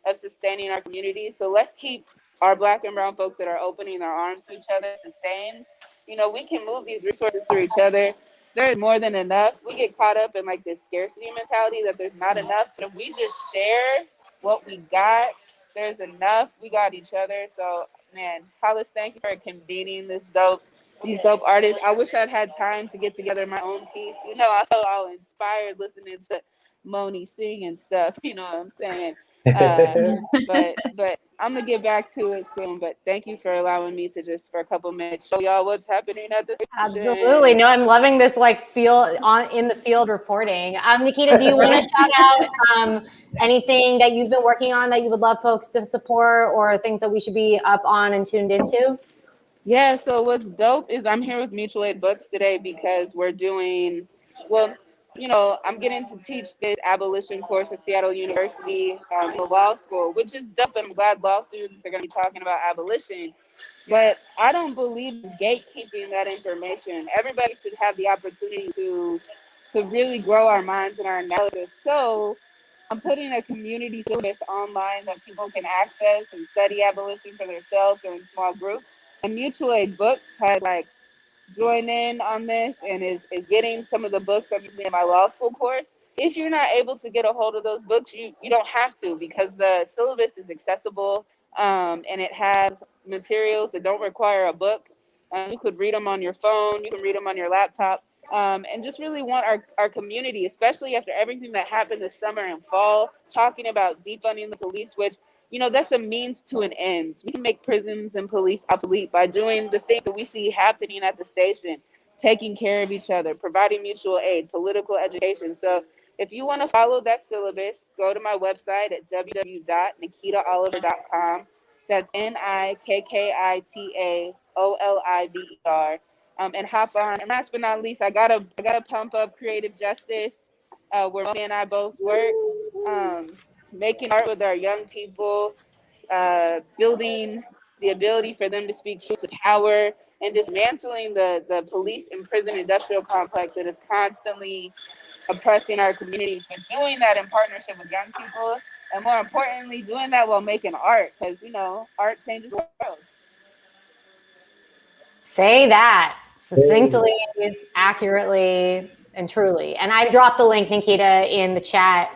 of sustaining our community. So let's keep our Black and brown folks that are opening their arms to each other sustained. We can move these resources through each other. There is more than enough. We get caught up in like this scarcity mentality that there's not enough, but if we just share what we got. There's enough. We got each other. So, man, Hollis, thank you for convening these dope artists. I wish I'd had time to get together my own piece. You know, I felt all inspired listening to Moni sing and stuff. You know what I'm saying? But I'm gonna get back to it soon. But thank you for allowing me to just for a couple minutes show y'all what's happening at the station. Absolutely. No, I'm loving this like field on in the field reporting. Nikkita, do you want to shout out anything that you've been working on that you would love folks to support, or things that we should be up on and tuned into? Yeah, so what's dope is I'm here with Mutual Aid Books today because we're doing, well, you know, I'm getting to teach this abolition course at Seattle University in the law school, which is dope. And I'm glad law students are going to be talking about abolition. But I don't believe in gatekeeping that information. Everybody should have the opportunity to really grow our minds and our analysis. So I'm putting a community syllabus online that people can access and study abolition for themselves or in small groups. And Mutual Aid Books has like joined in on this and is getting some of the books I'm using in my law school course. If you're not able to get a hold of those books, you don't have to, because the syllabus is accessible and it has materials that don't require a book. You could read them on your phone, you can read them on your laptop, and just really want our community, especially after everything that happened this summer and fall, talking about defunding the police, which, you know, that's a means to an end. We can make prisons and police obsolete by doing the things that we see happening at the station, taking care of each other, providing mutual aid, political education. So if you want to follow that syllabus, go to my website at www.nikkitaoliver.com. That's NIKKITAOLIVER. And hop on. And last but not least, I gotta pump up Creative Justice, where Moni and I both work. Making art with our young people, building the ability for them to speak truth to power, and dismantling the police and prison industrial complex that is constantly oppressing our communities. But doing that in partnership with young people, and more importantly, doing that while making art, because, you know, art changes the world. Say that succinctly, accurately, and truly. And I dropped the link, Nikkita, in the chat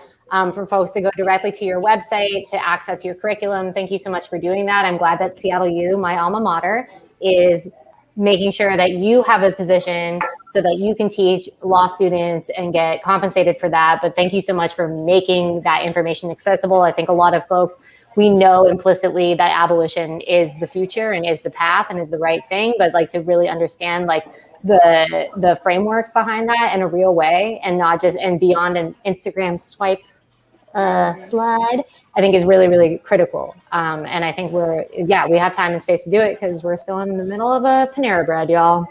for folks to go directly to your website to access your curriculum. Thank you so much for doing that. I'm glad that Seattle U, my alma mater, is making sure that you have a position so that you can teach law students and get compensated for that. But thank you so much for making that information accessible. I think a lot of folks, we know implicitly that abolition is the future and is the path and is the right thing, but like to really understand like the framework behind that in a real way, and not just and beyond an Instagram swipe slide, I think is really, really critical. And I think we have time and space to do it because we're still in the middle of a Panera Bread, y'all.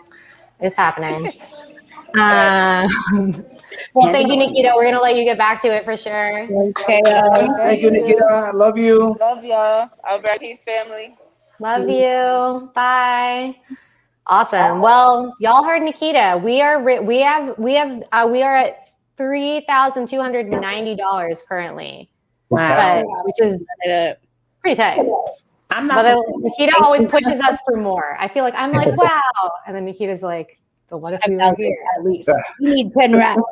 It's happening. Well, thank you, Nikkita. We're going to let you get back to it for sure. Okay, thank you, Nikkita. I love you. Love y'all. All right, peace, family. Love you. Bye. Awesome. Well, y'all heard Nikkita. We are at $3,290 currently. Wow. Which is pretty tight. I'm not. But Nikkita always pushes us for more. I feel like I'm like, wow. And then Nikita's like, but what if we were here at least? We need 10 racks.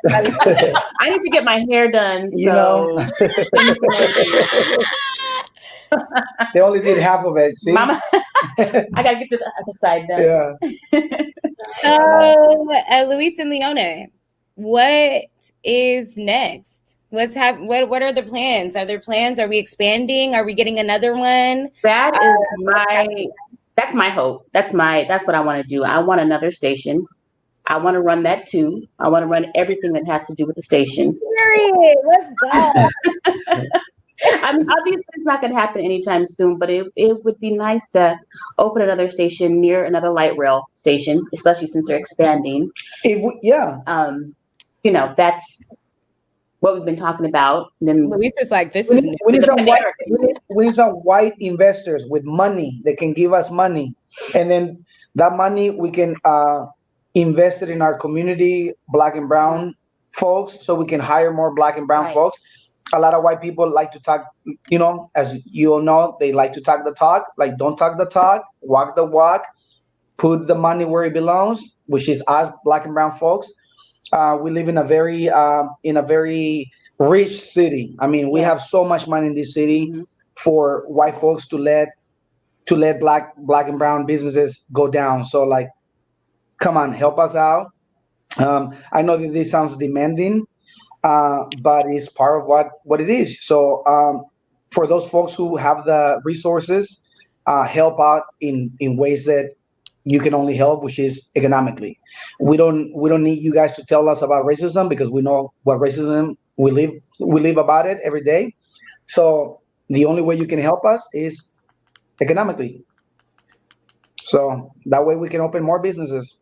I need to get my hair done. You know. They only did half of it. See? Mama, I gotta get this other side done. Yeah. So, Luis and Leona, what is next? What are the plans? Are there plans? Are we expanding? Are we getting another one? That's my hope. That's what I want to do. I want another station. I want to run that too. I want to run everything that has to do with the station. Period. Let's go. Obviously, it's not going to happen anytime soon, but it would be nice to open another station near another light rail station, especially since they're expanding. That's what we've been talking about. And then Luis is like, we need some white investors with money that can give us money, and then that money we can invest it in our community, Black and brown folks, so we can hire more Black and brown folks. A lot of white people like to talk, as you all know, they like to talk the talk. Like, don't talk the talk, walk the walk, put the money where it belongs, which is us, Black and brown folks. We live in a very rich city. I mean, we have so much money in this city for white folks to let black and brown businesses go down. So like, come on, help us out. I know that this sounds demanding, but it's part of what it is. So for those folks who have the resources, help out in ways that you can only help, which is economically. We don't need you guys to tell us about racism because we know what racism we live about it every day. So the only way you can help us is economically. So that way we can open more businesses,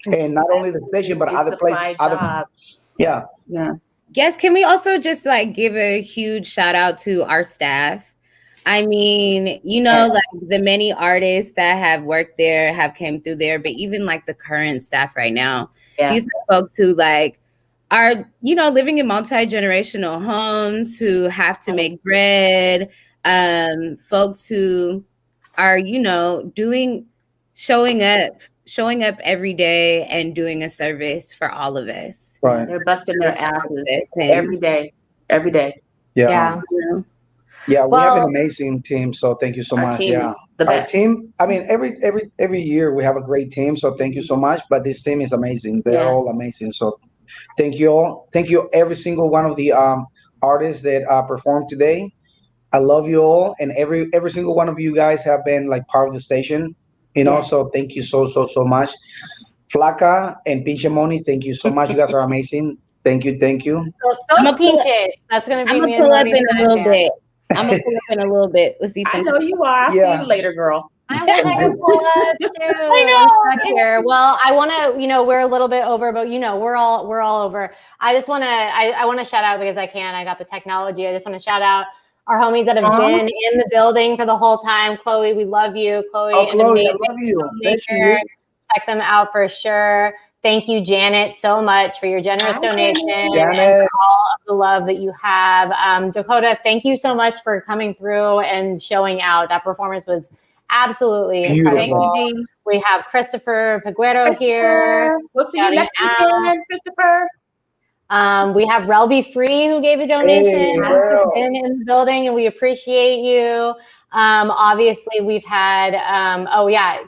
and not only the station but other places. Yeah. Yes, can we also just like give a huge shout out to our staff? I mean, you know, like the many artists that have worked there have came through there, but even like the current staff right now, these are folks who like are, you know, living in multi-generational homes, who have to make bread, folks who are, you know, showing up every day and doing a service for all of us. Right. They're busting their asses every day. Yeah. Yeah, we have an Well, amazing team, so thank you so Our much. team Yeah, is the our best. team. I mean, every year we have a great team, so thank you so much. But this team is amazing. They're all amazing. So thank you all. Thank you every single one of the artists that performed today. I love you all, and every single one of you guys have been like part of the station. You know, so thank you so much. Flaca and Pinche Moni, thank you so much. You guys are amazing. Thank you. those peaches. That's gonna be I'm me gonna and pull up Moni's in a little bit. I'm gonna pull up in a little bit. Let's see I something. know you are. I'll see you later, girl. I wish I could pull up too. I'm stuck here. Well, I want to, you know, we're a little bit over, but you know, we're all over. I just want to, I want to shout out because I can. I got the technology. I just want to shout out our homies that have been in the building for the whole time. Chloe, we love you. Chloe, an amazing I love you. Thank you. filmmaker. Check them out for sure. Thank you, Janet, so much for your generous donation and for all of the love that you have. Dakota, thank you so much for coming through and showing out. That performance was absolutely incredible. Thank you, we have Christopher Peguero here. We'll see you next weekend, Christopher. We have Relby Free who gave a donation. Hey, Has been in the building, and we appreciate you. Obviously, we've had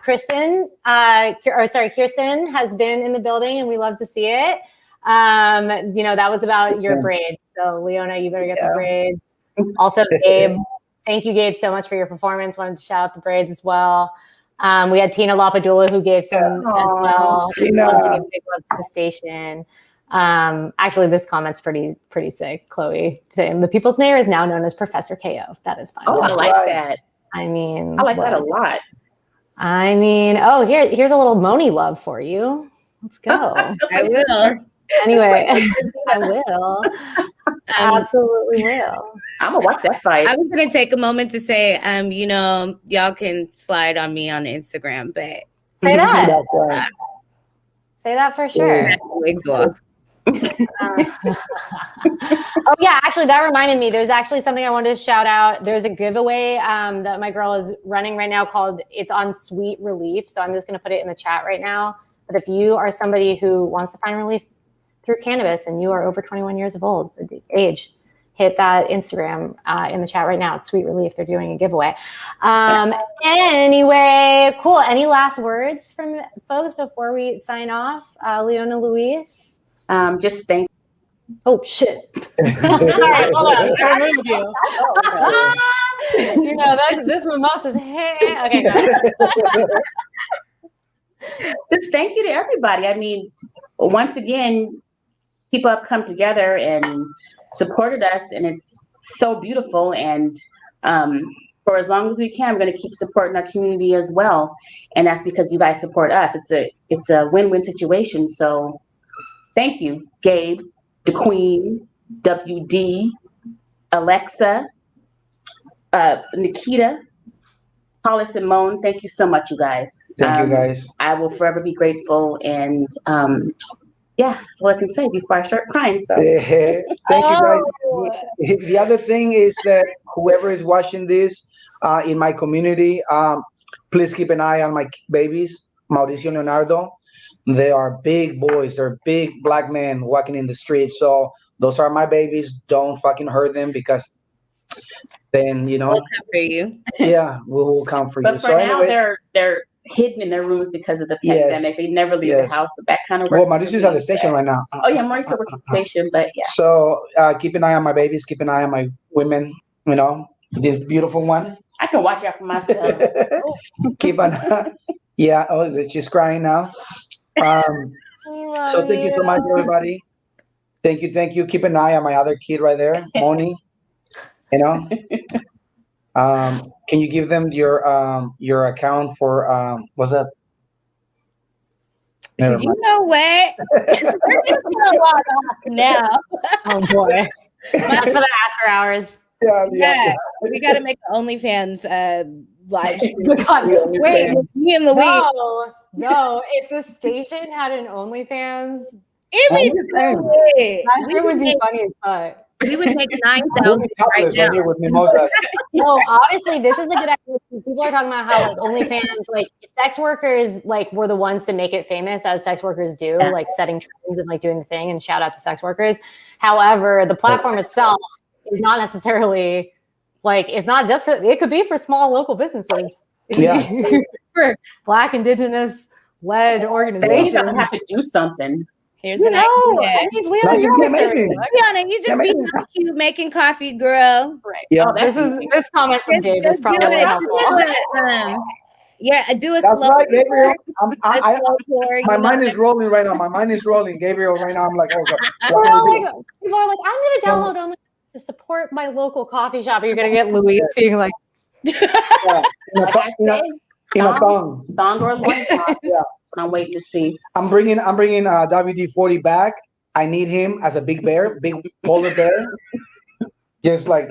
Kirsten has been in the building, and we love to see it. You know, that was about your braids. So Leona, you better get the braids. Also, Gabe. Thank you, Gabe, so much for your performance. Wanted to shout out the braids as well. We had Tina Lapadula who gave some as well. Just wanted to give big love to the station. Actually, this comment's pretty sick. Chloe saying the People's Mayor is now known as Professor KO. That is fine. Oh, I like that. I mean, I like that a lot. I mean, here's a little Moni love for you. Let's go. I will. Anyway, I will. Absolutely will. I'm gonna watch that fight. I was gonna take a moment to say, you know, y'all can slide on me on Instagram, but say that. Say that for sure. Wigs off. Oh yeah, actually that reminded me, there's actually something I wanted to shout out. There's a giveaway that my girl is running right now called It's on Sweet Relief. So I'm just going to put it in the chat right now. But if you are somebody who wants to find relief through cannabis and you are over 21 years of age, hit that Instagram in the chat right now. It's Sweet Relief. They're doing a giveaway. Anyway, cool. Any last words from folks before we sign off? Leona, Luis? Just thank. Oh shit! Sorry, hold on. I removed you. You know, this mimosa's hey. Okay, go. Just thank you to everybody. I mean, once again, people have come together and supported us, and it's so beautiful. And for as long as we can, we're going to keep supporting our community as well. And that's because you guys support us. It's a win-win situation. So thank you, Gabe, the Qween, WD, Aleksa, Nikkita, Hollis, and Moan. Thank you so much, you guys. Thank you, guys. I will forever be grateful. And yeah, that's all I can say before I start crying. So thank you, guys. The other thing is that whoever is watching this in my community, please keep an eye on my babies, Mauricio and Leonardo. They are big boys. They're big black men walking in the street. So those are my babies. Don't fucking hurt them because then We'll come for you. Yeah, we'll come for you. But for now, they're hidden in their rooms because of the pandemic. They never leave the house. So that kind of works. Well, Mauricio's at the station right now. Oh yeah, Mauricio works at the station, but yeah. So keep an eye on my babies. Keep an eye on my women. You know, this beautiful one. I can watch out for myself. Keep on. Yeah. Oh, she's crying now. So thank you so much, everybody. Thank you. Keep an eye on my other kid right there, Moni. You know. Can you give them your account for what's that? So you know what? We're just gonna log off now. Oh boy, that's for the after hours. Yeah. We got to make the OnlyFans live stream. God, wait, me and Luis. No. If the station had an OnlyFans, it would be funny as fuck. We would make 9,000 right now. No, honestly, this is a good idea. People are talking about how like OnlyFans, like sex workers, like were the ones to make it famous, as sex workers do, like setting trends and like doing the thing. And shout out to sex workers. However, the platform itself is not necessarily like it's not just for. It could be for small local businesses. For Black, Indigenous led organizations. You have to do something. Here's an idea. I mean, Leona, you're amazing. Leona, you just be cute making coffee, girl. Right. Yeah. This comment from Gabe is probably really helpful. Do a That's slow right, Gabriel. My pour, mind is rolling right now. My mind is rolling, Gabriel. Right now, I'm like, oh God. People are like, I'm going to download only to support my local coffee shop. You're going to get Luis being like, in a thong or loincloth. Yeah. I'm waiting to see. I'm bringing WD4D back. I need him as a big polar bear, just like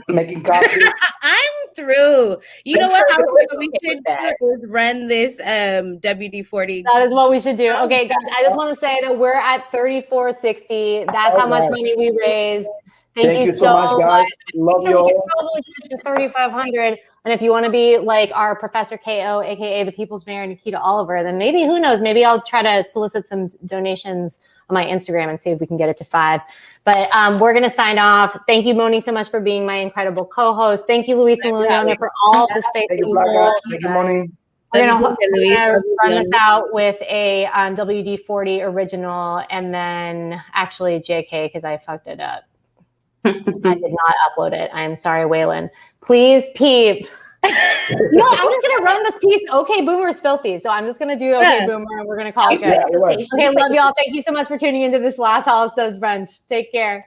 making coffee. I'm through. You know what we should do is run this WD-40. That is what we should do. Okay, guys, I just want to say that we're at $34.60. That's how much money we raised. Thank you so much, guys. Love you all. We can probably get to 3,500. And if you want to be like our Professor KO, aka the People's Mayor, Nikkita Oliver, then maybe, who knows, maybe I'll try to solicit some donations on my Instagram and see if we can get it to 5. But we're going to sign off. Thank you, Moni, so much for being my incredible co-host. Thank you, Luis and Leona, for all the space that you hold. Thank you, Moni. We're going to run this out with a WD-40 original, and then actually JK, because I fucked it up. I did not upload it. I am sorry, Waylon. Please, Peep. No, I'm just going to run this piece. Okay, Boomer's filthy. So I'm just going to do Okay, Boomer, and we're going to call it good. Okay, love y'all. Thank you so much for tuning into this last Hollis Does Brunch. Take care.